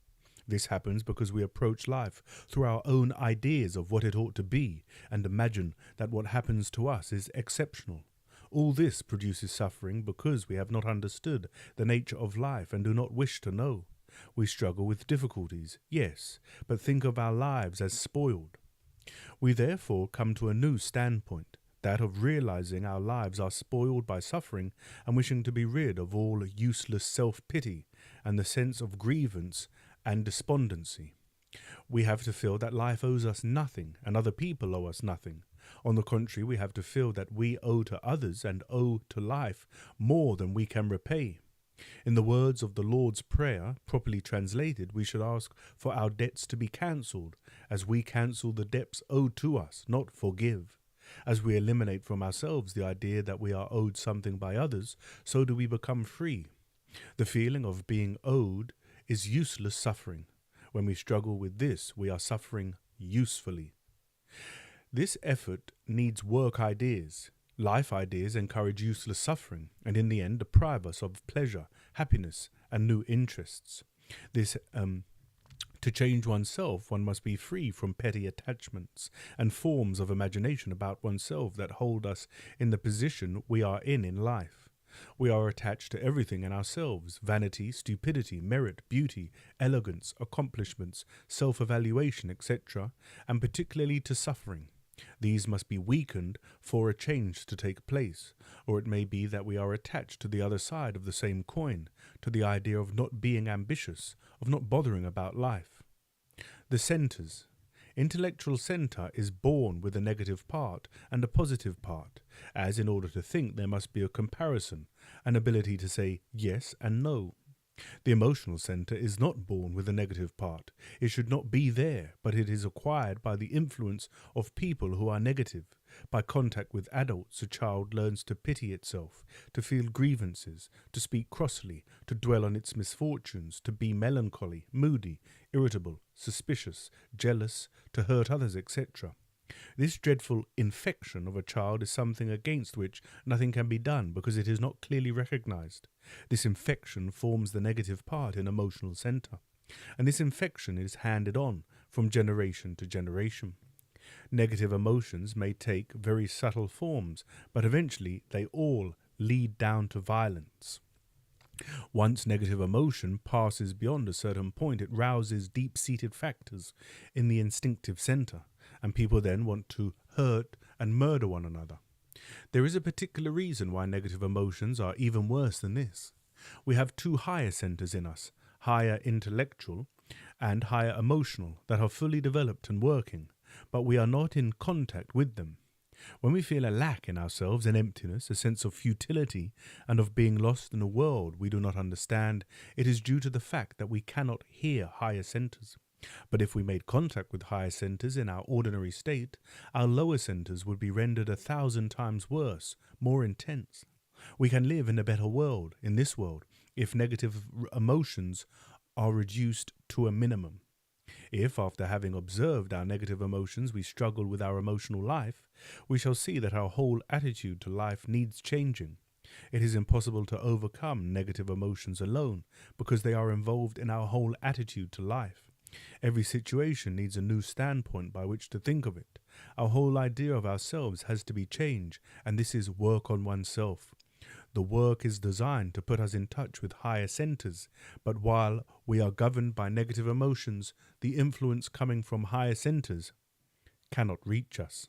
S1: This happens because we approach life through our own ideas of what it ought to be and imagine that what happens to us is exceptional. All this produces suffering because we have not understood the nature of life and do not wish to know. We struggle with difficulties, yes, but think of our lives as spoiled. We therefore come to a new standpoint, that of realizing our lives are spoiled by suffering and wishing to be rid of all useless self-pity and the sense of grievance and despondency. We have to feel that life owes us nothing and other people owe us nothing. On the contrary, we have to feel that we owe to others and owe to life more than we can repay. In the words of the Lord's Prayer, properly translated, we should ask for our debts to be cancelled, as we cancel the debts owed to us, not forgive. As we eliminate from ourselves the idea that we are owed something by others, so do we become free. The feeling of being owed is useless suffering. When we struggle with this, we are suffering usefully. This effort needs work ideas. Life ideas encourage useless suffering and in the end deprive us of pleasure, happiness and new interests. To change oneself, one must be free from petty attachments and forms of imagination about oneself that hold us in the position we are in life. We are attached to everything in ourselves: vanity, stupidity, merit, beauty, elegance, accomplishments, self-evaluation, etc., and particularly to suffering. These must be weakened for a change to take place, or it may be that we are attached to the other side of the same coin, to the idea of not being ambitious, of not bothering about life. The centres. Intellectual centre is born with a negative part and a positive part, as in order to think there must be a comparison, an ability to say yes and no. The emotional centre is not born with a negative part. It should not be there, but it is acquired by the influence of people who are negative. By contact with adults, a child learns to pity itself, to feel grievances, to speak crossly, to dwell on its misfortunes, to be melancholy, moody, irritable, suspicious, jealous, to hurt others, etc. This dreadful infection of a child is something against which nothing can be done because it is not clearly recognized. This infection forms the negative part in emotional centre, and this infection is handed on from generation to generation. Negative emotions may take very subtle forms, but eventually they all lead down to violence. Once negative emotion passes beyond a certain point, it rouses deep-seated factors in the instinctive centre, and people then want to hurt and murder one another. There is a particular reason why negative emotions are even worse than this. We have two higher centres in us, higher intellectual and higher emotional, that are fully developed and working, but we are not in contact with them. When we feel a lack in ourselves, an emptiness, a sense of futility, and of being lost in a world we do not understand, it is due to the fact that we cannot hear higher centres. But if we made contact with higher centres in our ordinary state, our lower centres would be rendered 1,000 times worse, more intense. We can live in a better world, in this world, if negative emotions are reduced to a minimum. If, after having observed our negative emotions, we struggle with our emotional life, we shall see that our whole attitude to life needs changing. It is impossible to overcome negative emotions alone, because they are involved in our whole attitude to life. Every situation needs a new standpoint by which to think of it. Our whole idea of ourselves has to be changed, and this is work on oneself. The work is designed to put us in touch with higher centres, but while we are governed by negative emotions, the influence coming from higher centres cannot reach us.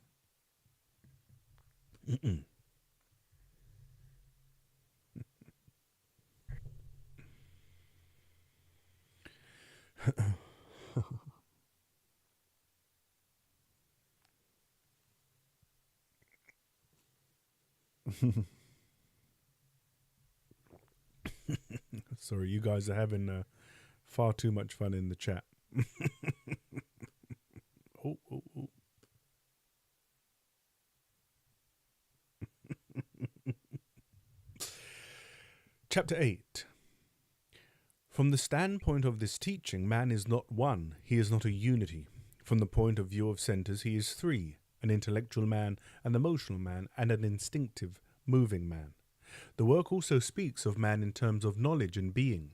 S1: Sorry, you guys are having far too much fun in the chat. Oh. Chapter 8. From the standpoint of this teaching, man is not one, he is not a unity. From the point of view of centres, he is three, an intellectual man, an emotional man, and an instinctive, moving man. The work also speaks of man in terms of knowledge and being.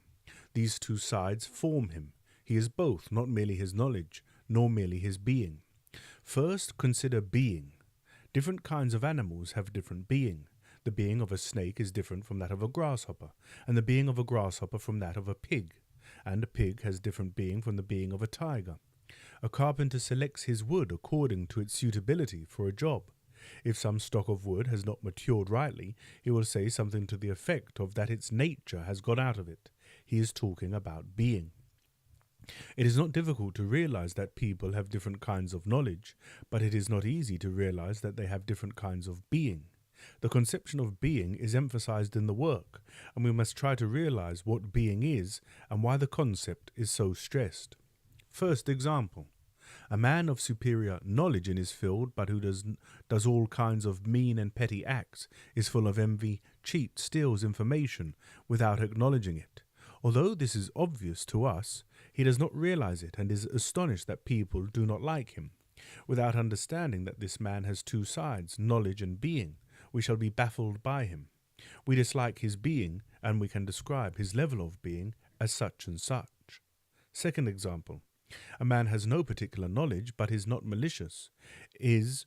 S1: These two sides form him. He is both, not merely his knowledge, nor merely his being. First, consider being. Different kinds of animals have different being. The being of a snake is different from that of a grasshopper, and the being of a grasshopper from that of a pig. And a pig has different being from the being of a tiger. A carpenter selects his wood according to its suitability for a job. If some stock of wood has not matured rightly, he will say something to the effect of that its nature has got out of it. He is talking about being. It is not difficult to realize that people have different kinds of knowledge, but it is not easy to realize that they have different kinds of being. The conception of being is emphasized in the work, and we must try to realize what being is and why the concept is so stressed. First example. A man of superior knowledge in his field, but who does all kinds of mean and petty acts, is full of envy, cheats, steals information without acknowledging it. Although this is obvious to us, he does not realize it and is astonished that people do not like him. Without understanding that this man has two sides, knowledge and being, we shall be baffled by him. We dislike his being, and we can describe his level of being as such and such. Second example. A man has no particular knowledge, but is not malicious, is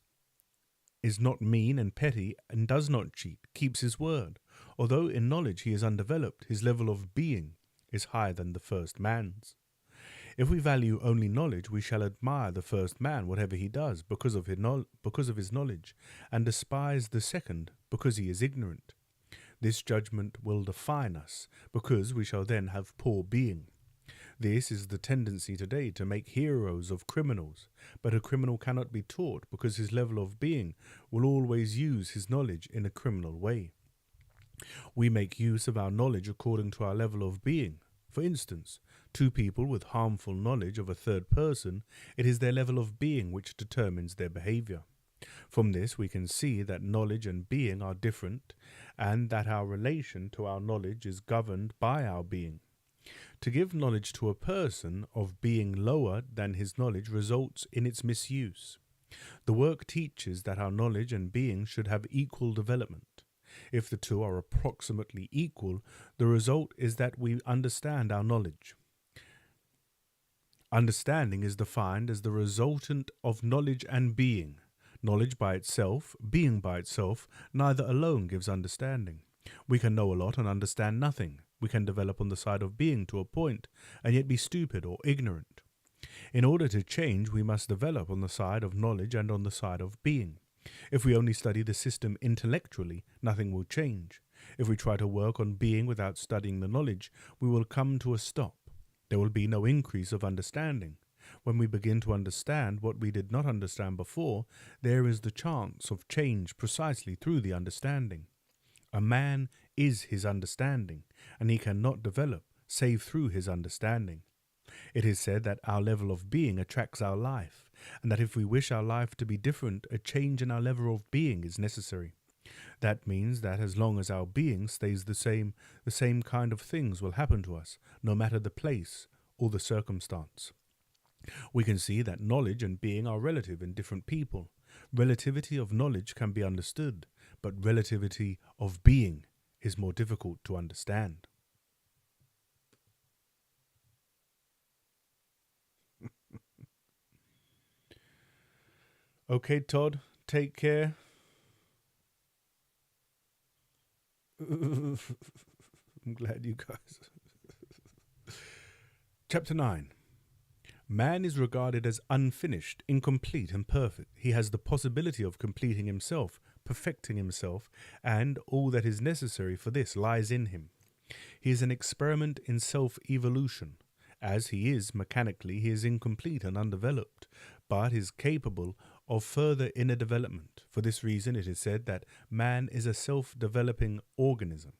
S1: not mean and petty, and does not cheat, keeps his word. Although in knowledge he is undeveloped, his level of being is higher than the first man's. If we value only knowledge, we shall admire the first man, whatever he does, because of his knowledge, and despise the second, because he is ignorant. This judgment will define us, because we shall then have poor being. This is the tendency today to make heroes of criminals, but a criminal cannot be taught because his level of being will always use his knowledge in a criminal way. We make use of our knowledge according to our level of being. For instance, two people with harmful knowledge of a third person, it is their level of being which determines their behavior. From this we can see that knowledge and being are different, and that our relation to our knowledge is governed by our being. To give knowledge to a person of being lower than his knowledge results in its misuse. The work teaches that our knowledge and being should have equal development. If the two are approximately equal, the result is that we understand our knowledge. Understanding is defined as the resultant of knowledge and being. Knowledge by itself, being by itself, neither alone gives understanding. We can know a lot and understand nothing. We can develop on the side of being to a point, and yet be stupid or ignorant. In order to change, we must develop on the side of knowledge and on the side of being. If we only study the system intellectually, nothing will change. If we try to work on being without studying the knowledge, we will come to a stop. There will be no increase of understanding. When we begin to understand what we did not understand before, there is the chance of change precisely through the understanding. A man is his understanding, and he cannot develop save through his understanding. It is said that our level of being attracts our life, and that if we wish our life to be different, a change in our level of being is necessary. That means that as long as our being stays the same kind of things will happen to us, no matter the place or the circumstance. We can see that knowledge and being are relative in different people. Relativity of knowledge can be understood, but relativity of being is more difficult to understand. Okay, Todd, take care. I'm glad you guys. Chapter 9. Man is regarded as unfinished, incomplete, and perfect. He has the possibility of completing himself, perfecting himself, and all that is necessary for this lies in him. He is an experiment in self-evolution. As he is mechanically, he is incomplete and undeveloped, but is capable of further inner development. For this reason, it is said that man is a self-developing organism.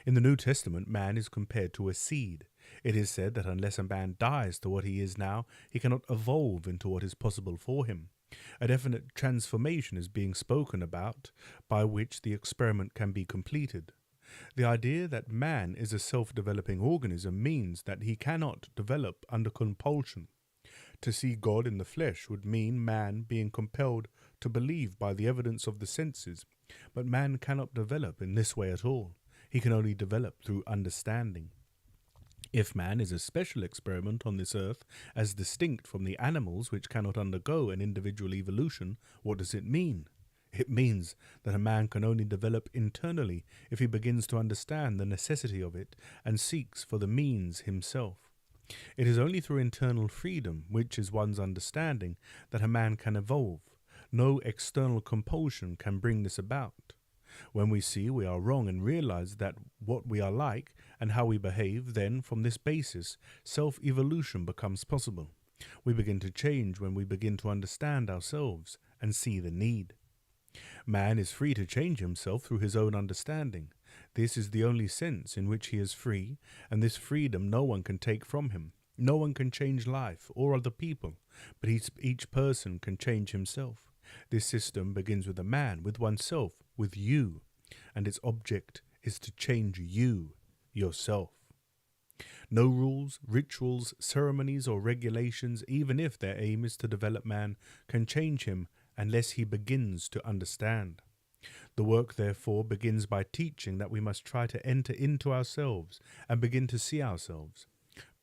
S1: In the New Testament, man is compared to a seed. It is said that unless a man dies to what he is now, he cannot evolve into what is possible for him. A definite transformation is being spoken about by which the experiment can be completed. The idea that man is a self-developing organism means that he cannot develop under compulsion. To see God in the flesh would mean man being compelled to believe by the evidence of the senses, but man cannot develop in this way at all. He can only develop through understanding. If man is a special experiment on this earth, as distinct from the animals which cannot undergo an individual evolution, what does it mean? It means that a man can only develop internally if he begins to understand the necessity of it and seeks for the means himself. It is only through internal freedom, which is one's understanding, that a man can evolve. No external compulsion can bring this about. When we see we are wrong and realize that what we are like and how we behave, then from this basis, self-evolution becomes possible. We begin to change when we begin to understand ourselves and see the need. Man is free to change himself through his own understanding. This is the only sense in which he is free, and this freedom no one can take from him. No one can change life or other people, but each person can change himself. This system begins with a man, with oneself, with you, and its object is to change you, yourself. No rules, rituals, ceremonies, or regulations, even if their aim is to develop man, can change him unless he begins to understand. The work, therefore, begins by teaching that we must try to enter into ourselves and begin to see ourselves.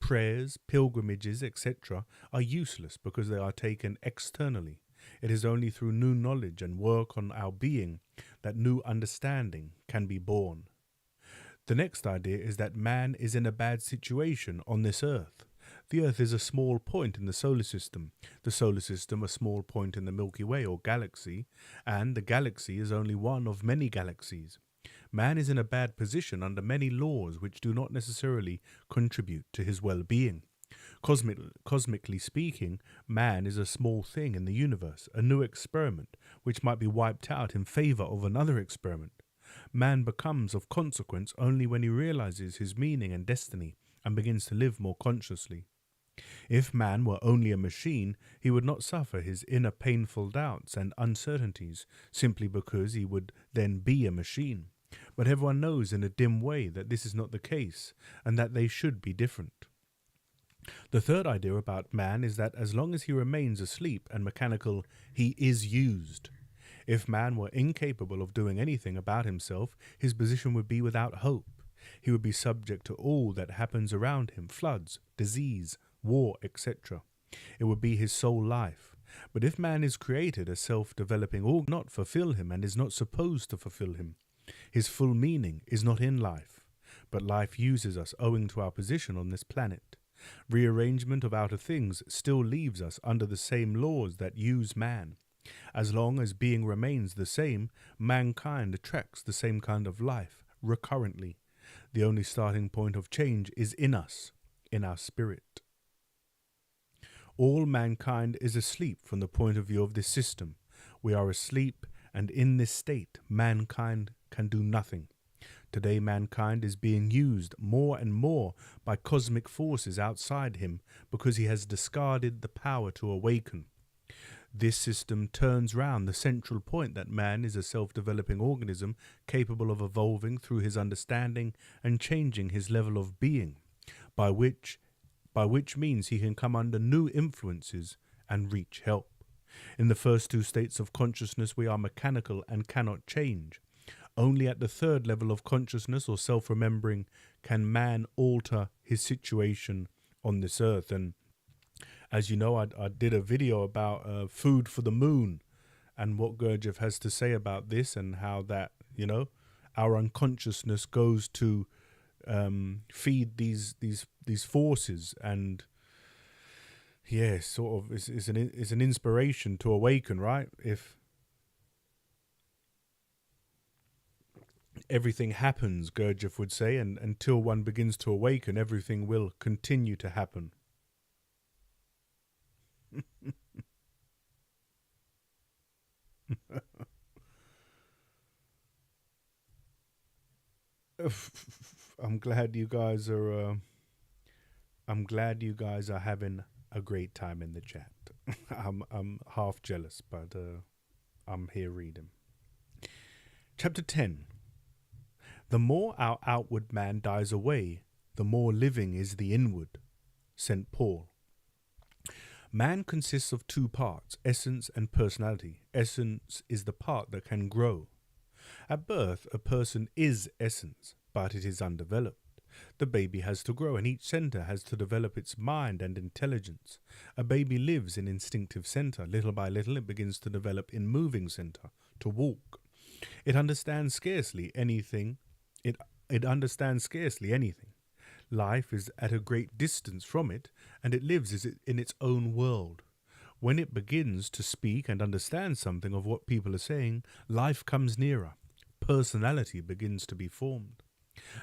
S1: Prayers, pilgrimages, etc. are useless because they are taken externally. It is only through new knowledge and work on our being that new understanding can be born. The next idea is that man is in a bad situation on this earth. The Earth is a small point in the solar system, the solar system a small point in the Milky Way or galaxy, and the galaxy is only one of many galaxies. Man is in a bad position under many laws which do not necessarily contribute to his well-being. Cosmically speaking, man is a small thing in the universe, a new experiment, which might be wiped out in favour of another experiment. Man becomes of consequence only when he realizes his meaning and destiny and begins to live more consciously. If man were only a machine, he would not suffer his inner painful doubts and uncertainties simply because he would then be a machine. But everyone knows in a dim way that this is not the case, and that they should be different. The third idea about man is that as long as he remains asleep and mechanical, he is used. If man were incapable of doing anything about himself, his position would be without hope. He would be subject to all that happens around him, floods, disease, war, etc. It would be his sole life. But if man is created a self-developing organ, not fulfill him and is not supposed to fulfill him. His full meaning is not in life, but life uses us owing to our position on this planet. Rearrangement of outer things still leaves us under the same laws that use man. As long as being remains the same, mankind attracts the same kind of life recurrently. The only starting point of change is in us, in our spirit. All mankind is asleep from the point of view of this system. We are asleep, and in this state, mankind can do nothing. Today, mankind is being used more and more by cosmic forces outside him because he has discarded the power to awaken. This system turns round the central point that man is a self-developing organism capable of evolving through his understanding and changing his level of being, by which means he can come under new influences and reach help. In the first two states of consciousness, we are mechanical and cannot change. Only at the third level of consciousness or self-remembering can man alter his situation on this earth. And as you know, I did a video about food for the moon and what Gurdjieff has to say about this and how that, our unconsciousness goes to feed these forces, and sort of is an inspiration to awaken, right? If everything happens, Gurdjieff would say, and until one begins to awaken, everything will continue to happen. I'm glad you guys are having a great time in the chat. I'm half jealous, but I'm here reading. Chapter 10. The more our outward man dies away, the more living is the inward. St. Paul. Man consists of two parts, essence and personality. Essence is the part that can grow. At birth, a person is essence, but it is undeveloped. The baby has to grow, and each center has to develop its mind and intelligence. A baby lives in instinctive center. Little by little, it begins to develop in moving center, to walk. It understands scarcely anything. It understands scarcely anything. Life is at a great distance from it, and it lives in its own world. When it begins to speak and understand something of what people are saying, life comes nearer. Personality begins to be formed.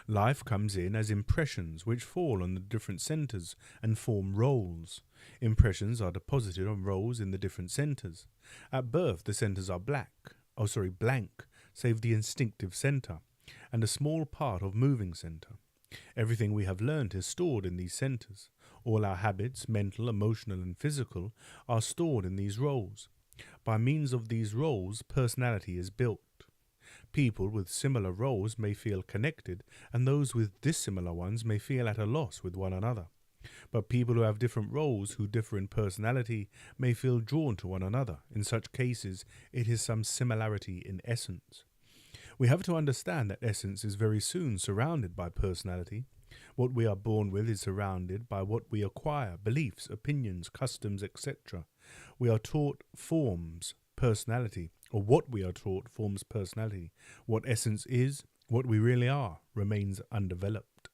S1: Life comes in as impressions which fall on the different centers and form roles. Impressions are deposited on roles in the different centers. At birth, the centers are blank, save the instinctive center, and a small part of moving center. Everything we have learned is stored in these centers. All our habits, mental, emotional, and physical, are stored in these roles. By means of these roles, personality is built. People with similar roles may feel connected, and those with dissimilar ones may feel at a loss with one another. But people who have different roles, who differ in personality, may feel drawn to one another. In such cases, it is some similarity in essence. We have to understand that essence is very soon surrounded by personality. What we are born with is surrounded by what we acquire, beliefs, opinions, customs, etc. We are taught forms personality, or what we are taught forms personality. What essence is, what we really are, remains undeveloped.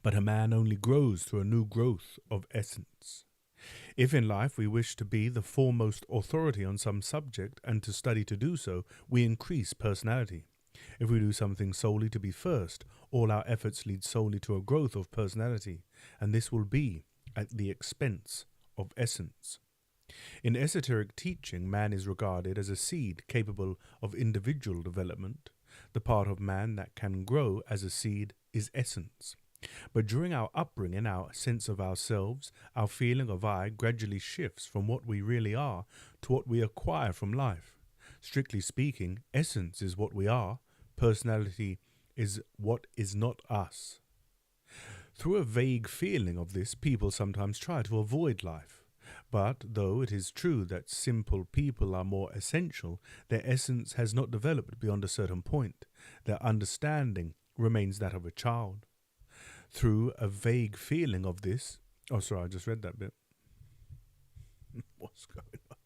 S1: but a man only grows through a new growth of essence. If in life we wish to be the foremost authority on some subject and to study to do so, we increase personality. If we do something solely to be first, all our efforts lead solely to a growth of personality, and this will be at the expense of essence. In esoteric teaching, man is regarded as a seed capable of individual development. The part of man that can grow as a seed is essence. But during our upbringing, our sense of ourselves, our feeling of I, gradually shifts from what we really are to what we acquire from life. Strictly speaking, essence is what we are, personality is what is not us. Through a vague feeling of this, people sometimes try to avoid life. But though it is true that simple people are more essential, their essence has not developed beyond a certain point. Their understanding remains that of a child. Through a vague feeling of this... Oh, sorry, I just read that bit. What's going on?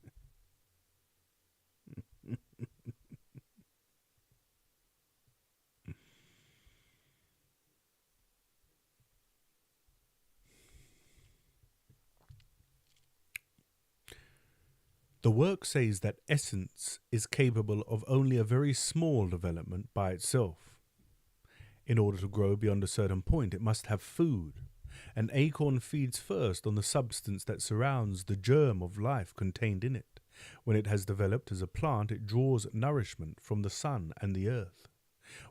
S1: The work says that essence is capable of only a very small development by itself. In order to grow beyond a certain point, it must have food. An acorn feeds first on the substance that surrounds the germ of life contained in it. When it has developed as a plant, it draws nourishment from the sun and the earth.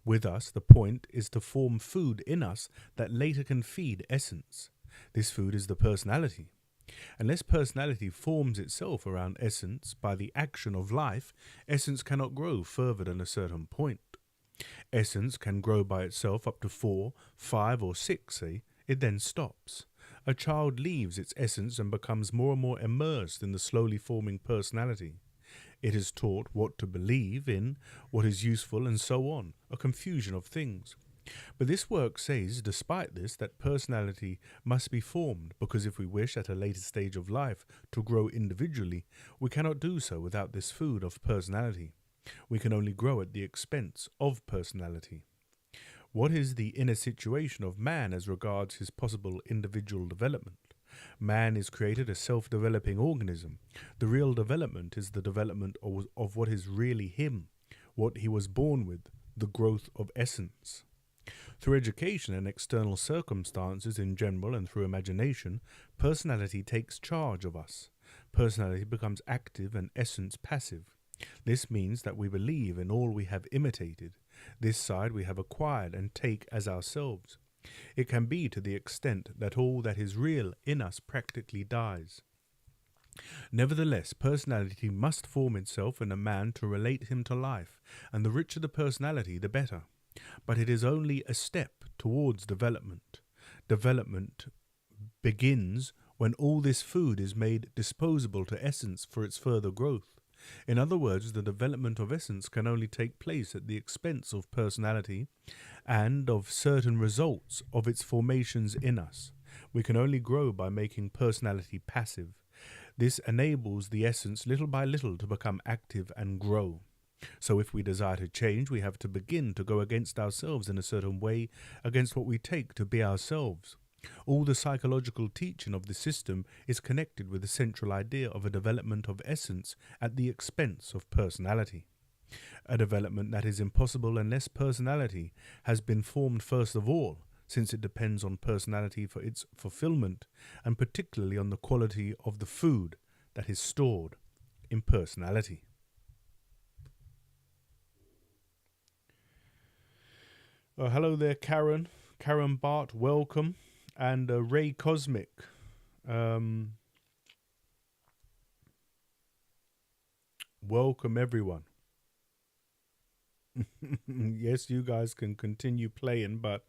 S1: With us, the point is to form food in us that later can feed essence. This food is the personality. Unless personality forms itself around essence by the action of life, essence cannot grow further than a certain point. Essence can grow by itself up to 4, 5 or 6, say. It then stops. A child leaves its essence and becomes more and more immersed in the slowly forming personality. It is taught what to believe in, what is useful, and so on, a confusion of things. But this work says, despite this, that personality must be formed, because if we wish at a later stage of life to grow individually, we cannot do so without this food of personality. We can only grow at the expense of personality. What is the inner situation of man as regards his possible individual development? Man is created a self-developing organism. The real development is the development of what is really him, what he was born with, the growth of essence. Through education and external circumstances in general and through imagination, personality takes charge of us. Personality becomes active and essence passive. This means that we believe in all we have imitated. This side we have acquired and take as ourselves. It can be to the extent that all that is real in us practically dies. Nevertheless, personality must form itself in a man to relate him to life, and the richer the personality, the better. But it is only a step towards development. Development begins when all this food is made disposable to essence for its further growth. In other words, the development of essence can only take place at the expense of personality and of certain results of its formations in us. We can only grow by making personality passive. This enables the essence little by little to become active and grow. So if we desire to change, we have to begin to go against ourselves in a certain way, against what we take to be ourselves. All the psychological teaching of the system is connected with the central idea of a development of essence at the expense of personality. A development that is impossible unless personality has been formed first of all, since it depends on personality for its fulfillment, and particularly on the quality of the food that is stored in personality. Hello there, Karen. Karen Bart, welcome. And Ray Cosmic. Welcome, everyone. Yes, you guys can continue playing, but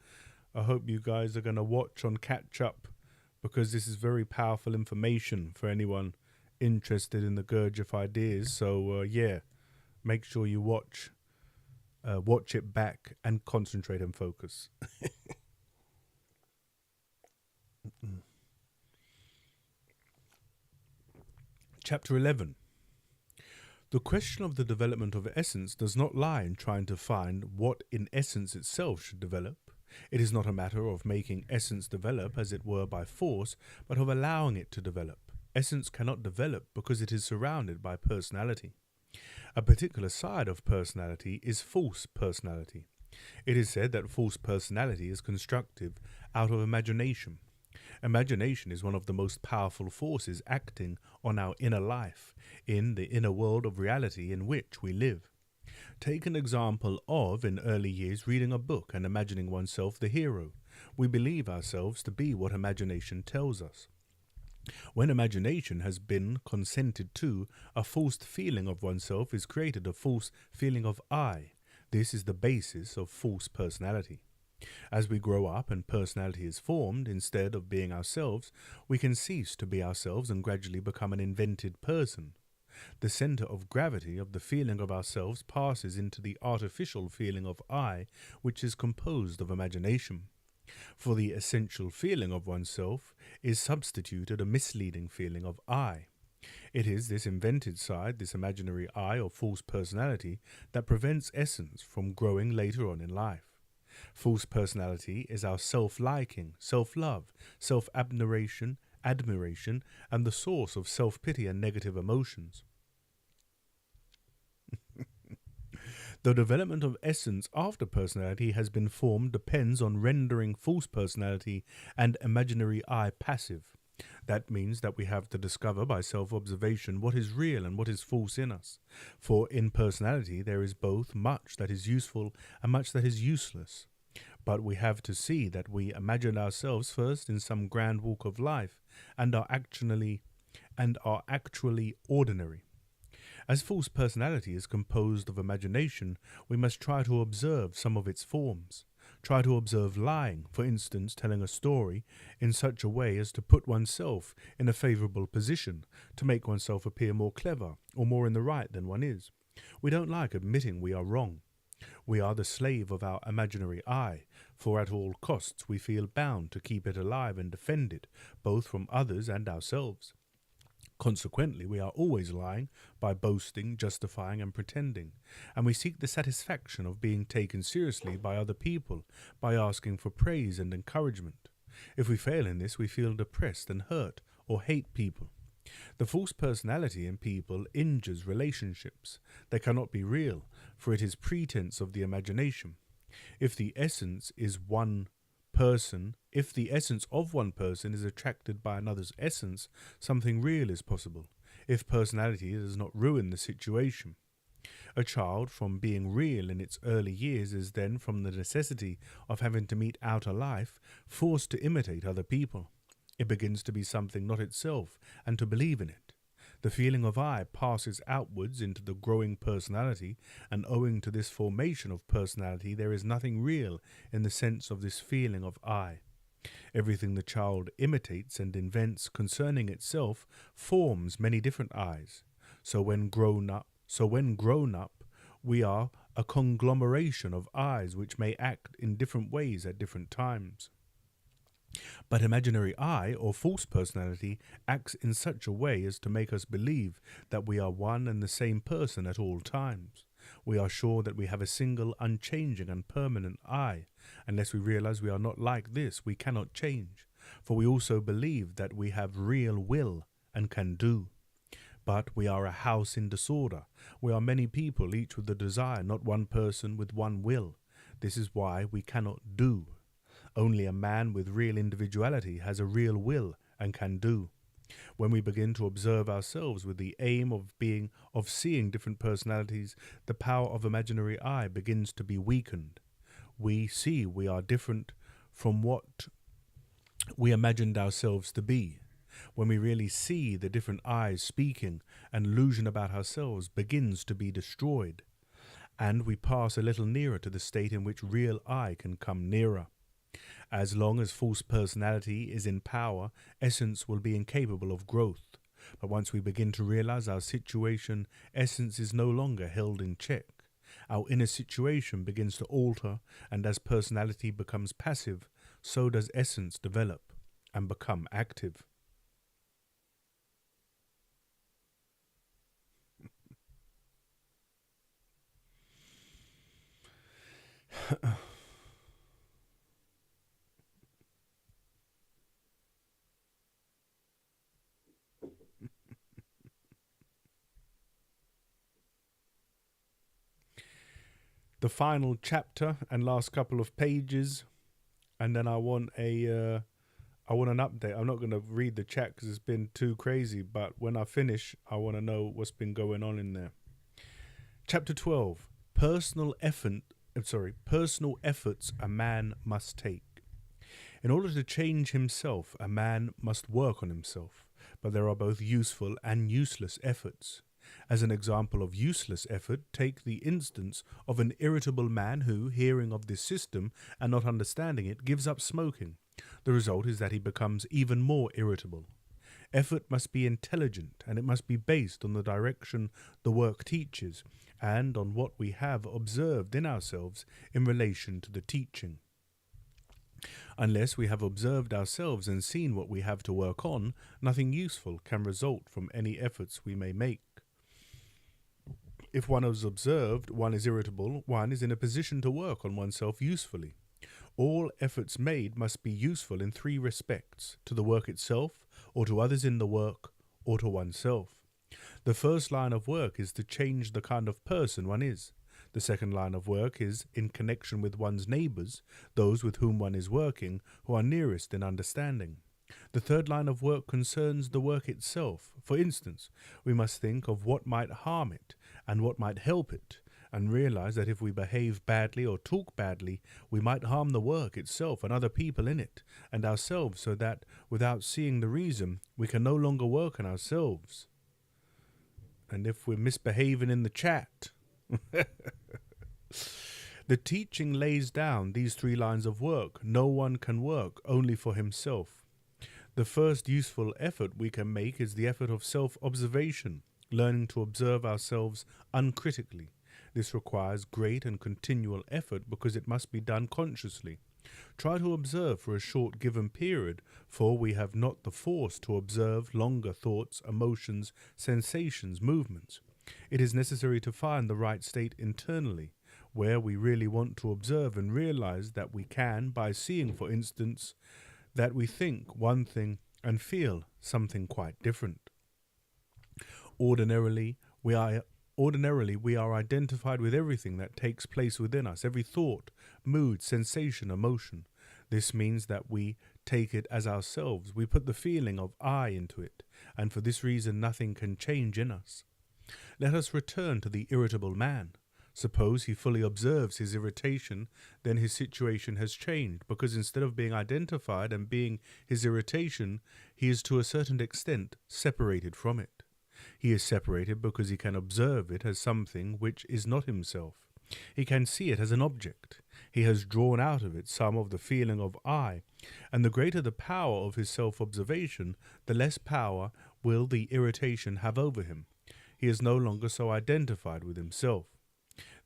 S1: I hope you guys are going to watch on catch up, because this is very powerful information for anyone interested in the Gurdjieff ideas. So, yeah, make sure you watch it back and concentrate and focus. Chapter 11. The question of the development of essence does not lie in trying to find what in essence itself should develop. It is not a matter of making essence develop, as it were, by force, but of allowing it to develop. Essence cannot develop because it is surrounded by personality. A particular side of personality is false personality. It is said that false personality is constructive out of imagination. Imagination is one of the most powerful forces acting on our inner life, in the inner world of reality in which we live. Take an example of, in early years, reading a book and imagining oneself the hero. We believe ourselves to be what imagination tells us. When imagination has been consented to, a false feeling of oneself is created, a false feeling of I. This is the basis of false personality. As we grow up and personality is formed, instead of being ourselves, we can cease to be ourselves and gradually become an invented person. The center of gravity of the feeling of ourselves passes into the artificial feeling of I, which is composed of imagination. For the essential feeling of oneself is substituted a misleading feeling of I. It is this invented side, this imaginary I or false personality, that prevents essence from growing later on in life. False personality is our self-liking, self-love, self-admiration, and the source of self-pity and negative emotions. The development of essence after personality has been formed depends on rendering false personality and imaginary I passive. That means that we have to discover by self-observation what is real and what is false in us. For in personality there is both much that is useful and much that is useless. But we have to see that we imagine ourselves first in some grand walk of life and are actually ordinary. As false personality is composed of imagination, we must try to observe some of its forms. Try to observe lying, for instance, telling a story in such a way as to put oneself in a favorable position, to make oneself appear more clever or more in the right than one is. We don't like admitting we are wrong. We are the slave of our imaginary I, for at all costs we feel bound to keep it alive and defend it, both from others and ourselves. Consequently, we are always lying by boasting, justifying, and pretending, and we seek the satisfaction of being taken seriously by other people by asking for praise and encouragement. If we fail in this, we feel depressed and hurt or hate people. The false personality in people injures relationships. They cannot be real, for it is pretense of the imagination. If the essence of one person is attracted by another's essence, something real is possible, if personality does not ruin the situation. A child, from being real in its early years, is then, from the necessity of having to meet outer life, forced to imitate other people. It begins to be something not itself and to believe in it. The feeling of I passes outwards into the growing personality, and owing to this formation of personality, there is nothing real in the sense of this feeling of I. Everything the child imitates and invents concerning itself forms many different I's. So when grown up, we are a conglomeration of I's which may act in different ways at different times. But imaginary I, or false personality, acts in such a way as to make us believe that we are one and the same person at all times. We are sure that we have a single, unchanging and permanent I. Unless we realize we are not like this, we cannot change. For we also believe that we have real will and can do. But we are a house in disorder. We are many people, each with a desire, not one person with one will. This is why we cannot do. Only a man with real individuality has a real will and can do. When we begin to observe ourselves with the aim of seeing different personalities, the power of imaginary I begins to be weakened. We see we are different from what we imagined ourselves to be. When we really see the different I's speaking, an illusion about ourselves begins to be destroyed, and we pass a little nearer to the state in which real I can come nearer. As long as false personality is in power, essence will be incapable of growth. But once we begin to realize our situation, essence is no longer held in check. Our inner situation begins to alter, and as personality becomes passive, so does essence develop and become active. the final chapter and last couple of pages, and then I want an update. I'm not going to read the chat because it's been too crazy, but when I finish, I want to know what's been going on in there. Chapter 12, personal efforts a man must take. In order to change himself, a man must work on himself, but there are both useful and useless efforts. As an example of useless effort, take the instance of an irritable man who, hearing of this system and not understanding it, gives up smoking. The result is that he becomes even more irritable. Effort must be intelligent, and it must be based on the direction the work teaches and on what we have observed in ourselves in relation to the teaching. Unless we have observed ourselves and seen what we have to work on, nothing useful can result from any efforts we may make. If one is observed, one is irritable, one is in a position to work on oneself usefully. All efforts made must be useful in three respects: to the work itself, or to others in the work, or to oneself. The first line of work is to change the kind of person one is. The second line of work is in connection with one's neighbours, those with whom one is working, who are nearest in understanding. The third line of work concerns the work itself. For instance, we must think of what might harm it and what might help it, and realize that if we behave badly or talk badly, we might harm the work itself and other people in it, and ourselves, so that, without seeing the reason, we can no longer work on ourselves. And if we're misbehaving in the chat... The teaching lays down these three lines of work. No one can work only for himself. The first useful effort we can make is the effort of self-observation, learning to observe ourselves uncritically. This requires great and continual effort because it must be done consciously. Try to observe for a short given period, for we have not the force to observe longer thoughts, emotions, sensations, movements. It is necessary to find the right state internally, where we really want to observe and realize that we can, by seeing, for instance, that we think one thing and feel something quite different. Ordinarily, we are identified with everything that takes place within us, every thought, mood, sensation, emotion. This means that we take it as ourselves. We put the feeling of I into it, and for this reason nothing can change in us. Let us return to the irritable man. Suppose he fully observes his irritation, then his situation has changed, because instead of being identified and being his irritation, he is to a certain extent separated from it. He is separated because he can observe it as something which is not himself. He can see it as an object. He has drawn out of it some of the feeling of I, and the greater the power of his self-observation, the less power will the irritation have over him. He is no longer so identified with himself.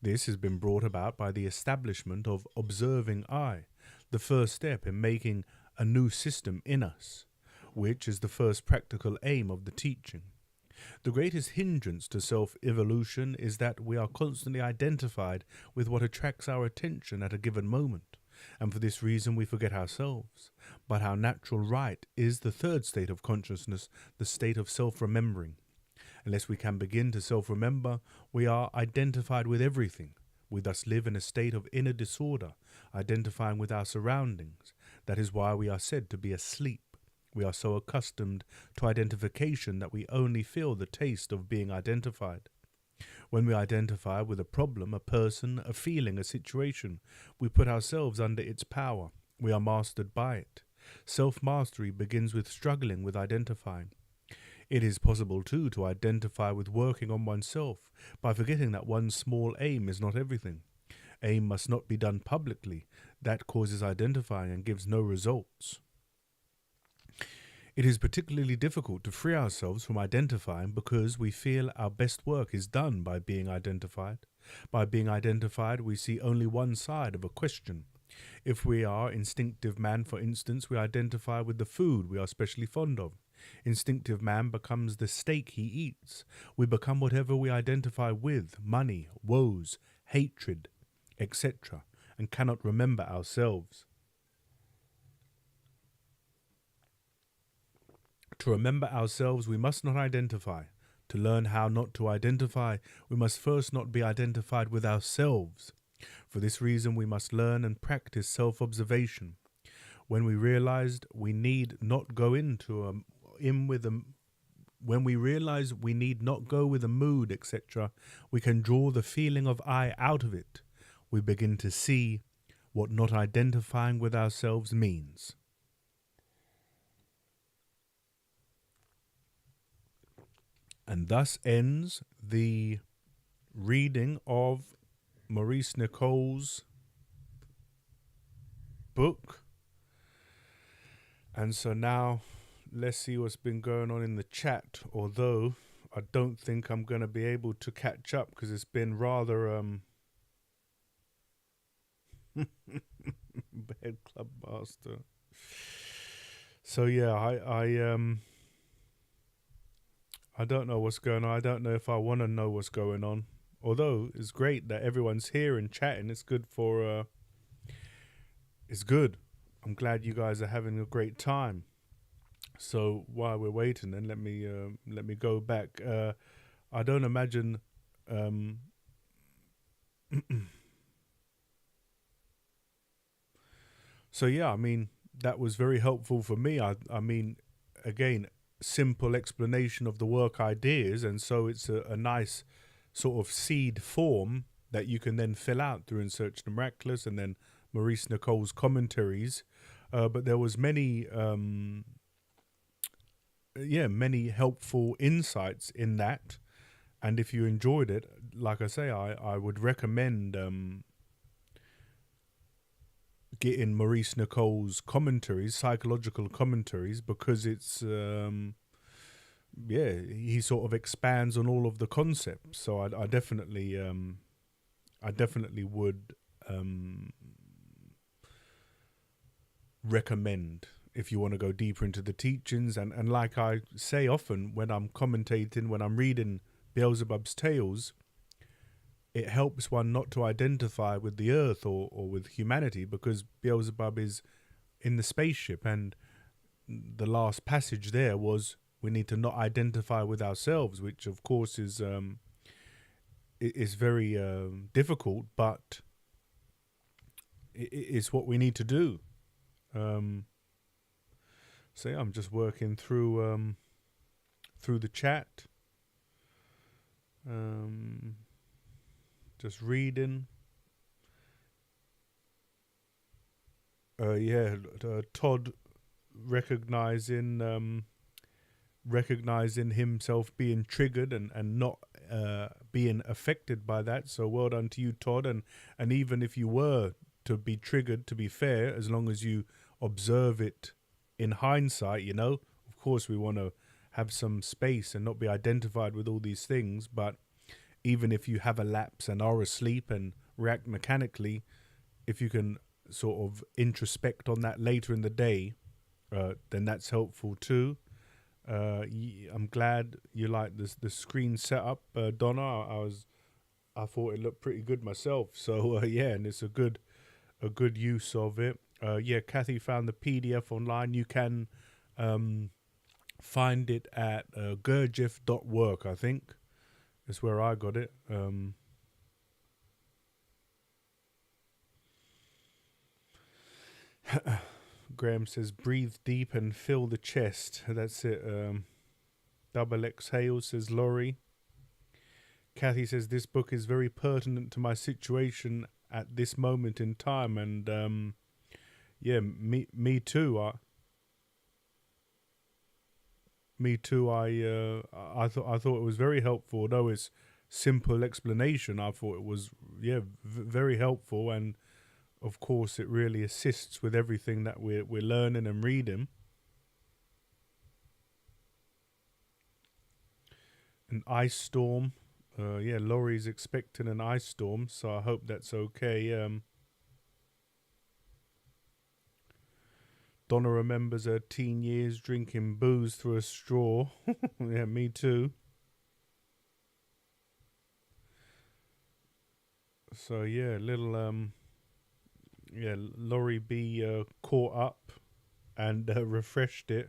S1: This has been brought about by the establishment of observing I, the first step in making a new system in us, which is the first practical aim of the teaching. The greatest hindrance to self-evolution is that we are constantly identified with what attracts our attention at a given moment, and for this reason we forget ourselves. But our natural right is the third state of consciousness, the state of self-remembering. Unless we can begin to self-remember, we are identified with everything. We thus live in a state of inner disorder, identifying with our surroundings. That is why we are said to be asleep. We are so accustomed to identification that we only feel the taste of being identified. When we identify with a problem, a person, a feeling, a situation, we put ourselves under its power. We are mastered by it. Self-mastery begins with struggling with identifying. It is possible, too, to identify with working on oneself by forgetting that one's small aim is not everything. Aim must not be done publicly. That causes identifying and gives no results. It is particularly difficult to free ourselves from identifying because we feel our best work is done by being identified. By being identified, we see only one side of a question. If we are instinctive man, for instance, we identify with the food we are specially fond of. Instinctive man becomes the steak he eats. We become whatever we identify with: money, woes, hatred, etc., and cannot remember ourselves. To remember ourselves, we must not identify. To learn how not to identify, we must first not be identified with ourselves. For this reason, we must learn and practice self-observation. When we realized we need not go when we realize we need not go with a mood, etc., we can draw the feeling of I out of it. We begin to see what not identifying with ourselves means. And thus ends the reading of Maurice Nicoll's book. And so now let's see what's been going on in the chat, although I don't think I'm going to be able to catch up because it's been rather Bed Club Master. So yeah, I don't know what's going on. I don't know if I want to know what's going on. Although it's great that everyone's here and chatting. It's good for it's good. I'm glad you guys are having a great time. So while we're waiting, then let me go back. I don't imagine. So yeah, I mean that was very helpful for me. I mean, again, simple explanation of the work ideas, and so it's a nice sort of seed form that you can then fill out through In Search of the Miraculous, and then Maurice Nicoll's commentaries. But there was many helpful insights in that, and if you enjoyed it, like I say, I would recommend getting Maurice Nicoll's commentaries, Psychological Commentaries, because it's he sort of expands on all of the concepts. So I definitely would recommend if you want to go deeper into the teachings. And like I say often when I'm commentating, when I'm reading Beelzebub's Tales, it helps one not to identify with the earth or with humanity, because Beelzebub is in the spaceship, and the last passage there was we need to not identify with ourselves, which of course is very difficult, but it's what we need to do. So yeah, I'm just working through the chat, just reading. Todd recognizing himself being triggered and not being affected by that. So well done to you, Todd. And even if you were to be triggered, to be fair, as long as you observe it in hindsight, of course we want to have some space and not be identified with all these things. But even if you have a lapse and are asleep and react mechanically, if you can sort of introspect on that later in the day, then that's helpful too. I'm glad you like the screen setup, Donna. I thought it looked pretty good myself. So and it's a good use of it. Kathy found the PDF online. You can find it at Gurdjieff.work, I think. That's where I got it. Graham says, breathe deep and fill the chest. That's it. Double exhale, says Laurie. Kathy says, this book is very pertinent to my situation at this moment in time. And me too. Me too. I thought it was very helpful. Although it's simple explanation, I thought it was very helpful, and of course it really assists with everything that we're learning and reading. An ice storm. Laurie's expecting an ice storm, so I hope that's okay. Donna remembers her teen years drinking booze through a straw. Yeah, me too. So Laurie B caught up and refreshed it.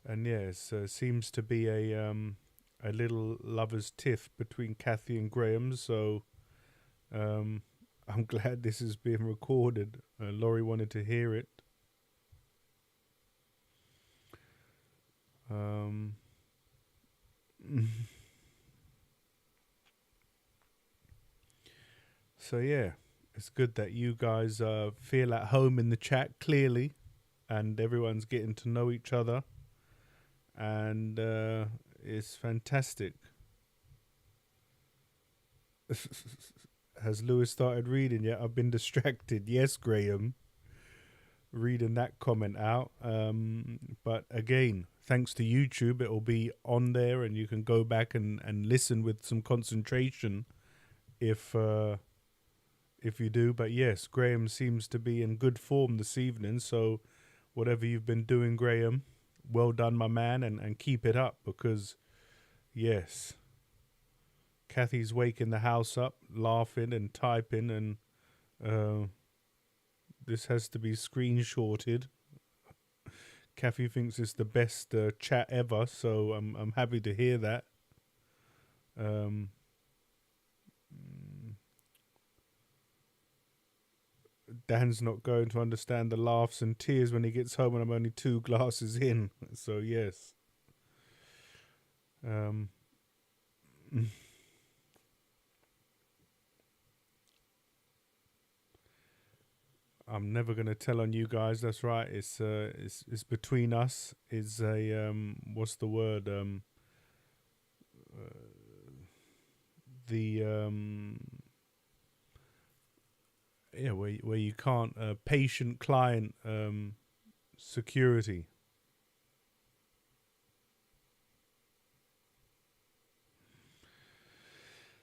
S1: And yes, seems to be a little lover's tiff between Kathy and Graham. So I'm glad this is being recorded. Laurie wanted to hear it. So yeah, it's good that you guys feel at home in the chat clearly, and everyone's getting to know each other, and it's fantastic. Has Lewis started reading yet? I've been distracted. Yes, Graham, reading that comment out. But again, thanks to YouTube, it will be on there, and you can go back and listen with some concentration if you do. But yes, Graham seems to be in good form this evening. So whatever you've been doing, Graham, well done, my man, and keep it up, because yes, Kathy's waking the house up, laughing and typing, and this has to be screenshotted. Kathy thinks it's the best chat ever, so I'm happy to hear that. Dan's not going to understand the laughs and tears when he gets home, and I'm only 2 glasses in. So yes. I'm never gonna tell on you guys. That's right. It's between us. Is a what's the word? Where you can't patient client security.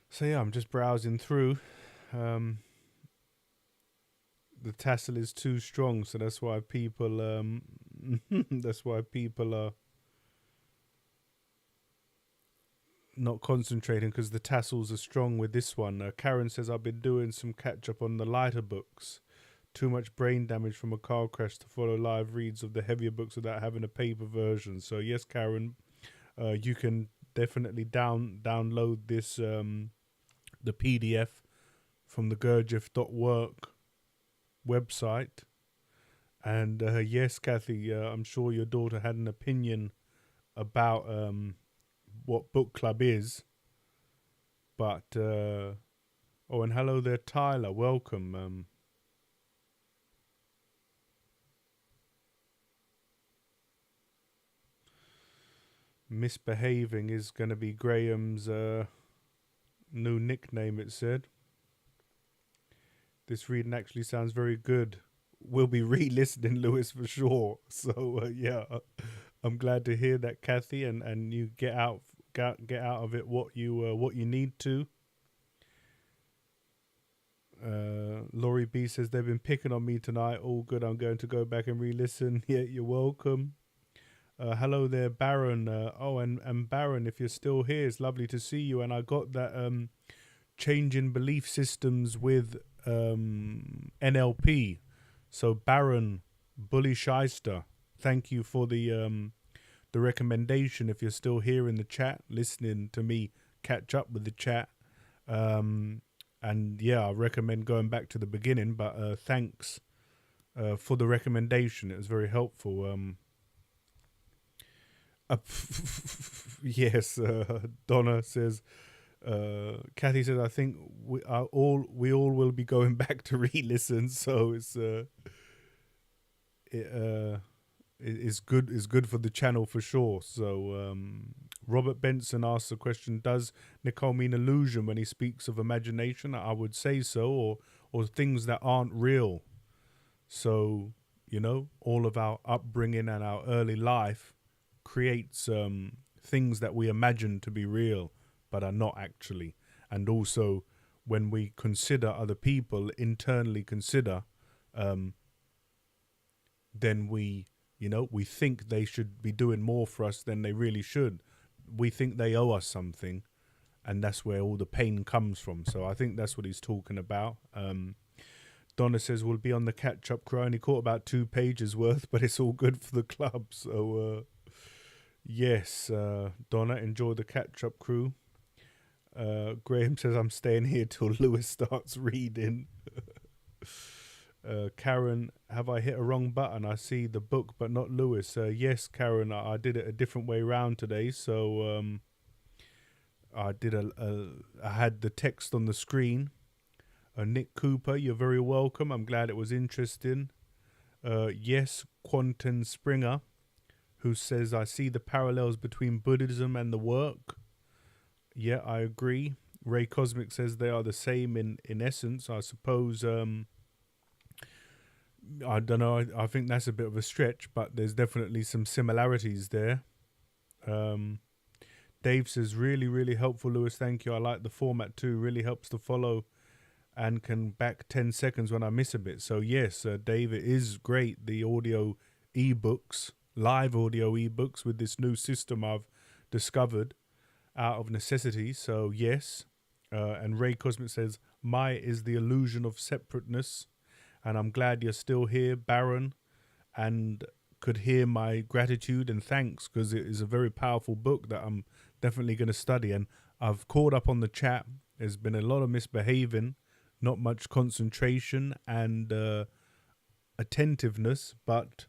S1: So yeah, I'm just browsing through. The tassel is too strong, so that's why people are not concentrating, because the tassels are strong with this one. Karen says, I've been doing some catch up on the lighter books. Too much brain damage from a car crash to follow live reads of the heavier books without having a paper version. So yes, Karen, you can definitely download this the PDF from the Gurdjieff.work website. And yes, Kathy, I'm sure your daughter had an opinion about what book club is, but oh, and hello there, Tyler, welcome. Misbehaving is going to be Graham's new nickname, it said. This reading actually sounds very good. We'll be re-listening, Lewis, for sure. So yeah, I'm glad to hear that, Kathy, and you get out of it what you need to. Laurie B says they've been picking on me tonight. All good. I'm going to go back and re-listen. Yeah, you're welcome. Hello there, Baron. And Baron, if you're still here, it's lovely to see you. And I got that change in belief systems with NLP. So Baron Bully Shyster, thank you for the recommendation. If you're still here in the chat, listening to me catch up with the chat, and yeah, I recommend going back to the beginning. But thanks for the recommendation. It was very helpful. Yes, Donna says. Kathy says, I think we all will be going back to re-listen, so it's good for the channel for sure. So Robert Benson asks the question, does Nicoll mean illusion when he speaks of imagination? I would say so, or things that aren't real. So, all of our upbringing and our early life creates things that we imagine to be real but are not actually. And also when we consider other people, internally consider, then we think they should be doing more for us than they really should. We think they owe us something, and that's where all the pain comes from. So I think that's what he's talking about. Donna says, we'll be on the catch-up crew. I only caught about 2 pages worth, but it's all good for the club. So yes, Donna, enjoy the catch-up crew. Graham says, I'm staying here till Lewis starts reading. Karen, have I hit a wrong button? I see the book but not Lewis. Yes, Karen, I did it a different way round today. So I had the text on the screen. Nick Cooper, you're very welcome. I'm glad it was interesting. Yes, Quentin Springer, who says, I see the parallels between Buddhism and the work. Yeah, I agree. Ray Cosmic says they are the same in essence. I suppose, I don't know, I think that's a bit of a stretch, but there's definitely some similarities there. Dave says, really, really helpful, Lewis. Thank you. I like the format too. Really helps to follow and can back 10 seconds when I miss a bit. So yes, Dave, it is great. The audio ebooks, live audio ebooks with this new system I've discovered out of necessity. So yes. And Ray Cosmic says, Maya is the illusion of separateness. And I'm glad you're still here, Baron, and could hear my gratitude and thanks, because it is a very powerful book that I'm definitely going to study. And I've caught up on the chat. There's been a lot of misbehaving, not much concentration and attentiveness, but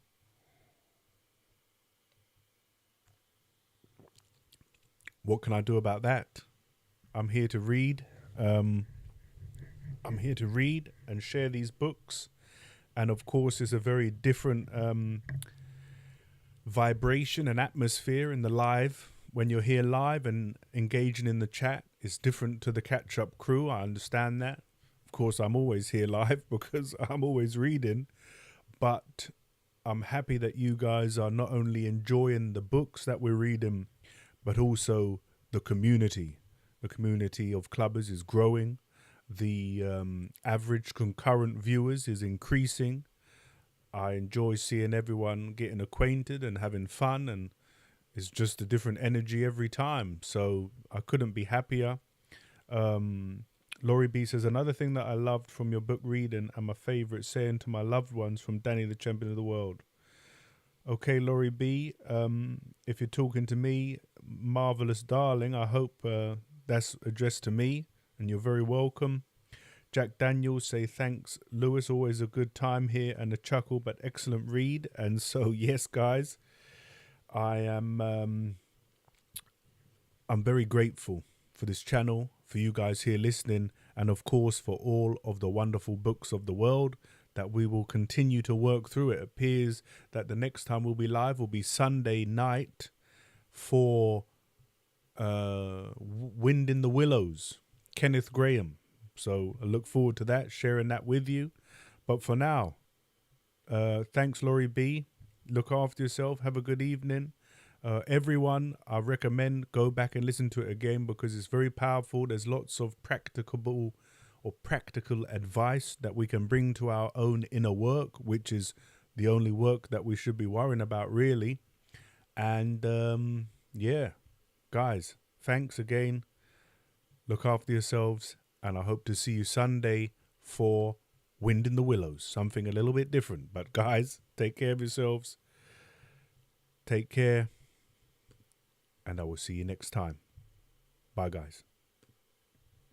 S1: what can I do about that? I'm here to read. I'm here to read and share these books. And of course, it's a very different vibration and atmosphere in the live. When you're here live and engaging in the chat, it's different to the catch-up crew. I understand that. Of course, I'm always here live because I'm always reading. But I'm happy that you guys are not only enjoying the books that we're reading, but also the community. The community of clubbers is growing. The average concurrent viewers is increasing. I enjoy seeing everyone getting acquainted and having fun, and it's just a different energy every time. So I couldn't be happier. Laurie B says, another thing that I loved from your book reading and my favourite saying to my loved ones from Danny the Champion of the World. Okay, Laurie B, if you're talking to me, marvellous darling, I hope that's addressed to me. And you're very welcome. Jack Daniels say, thanks, Lewis. Always a good time here and a chuckle, but excellent read. And so, yes, guys, I'm very grateful for this channel, for you guys here listening, and of course for all of the wonderful books of the world that we will continue to work through. It appears that the next time we'll be live will be Sunday night for Wind in the Willows, Kenneth Graham. So I look forward to that, sharing that with you. But for now, thanks, Laurie B. Look after yourself. Have a good evening. Everyone, I recommend go back and listen to it again because it's very powerful. There's lots of practical advice that we can bring to our own inner work, which is the only work that we should be worrying about, really. And yeah, guys, thanks again. Look after yourselves, and I hope to see you Sunday for Wind in the Willows, something a little bit different. But guys, take care of yourselves. Take care, and I will see you next time. Bye, guys.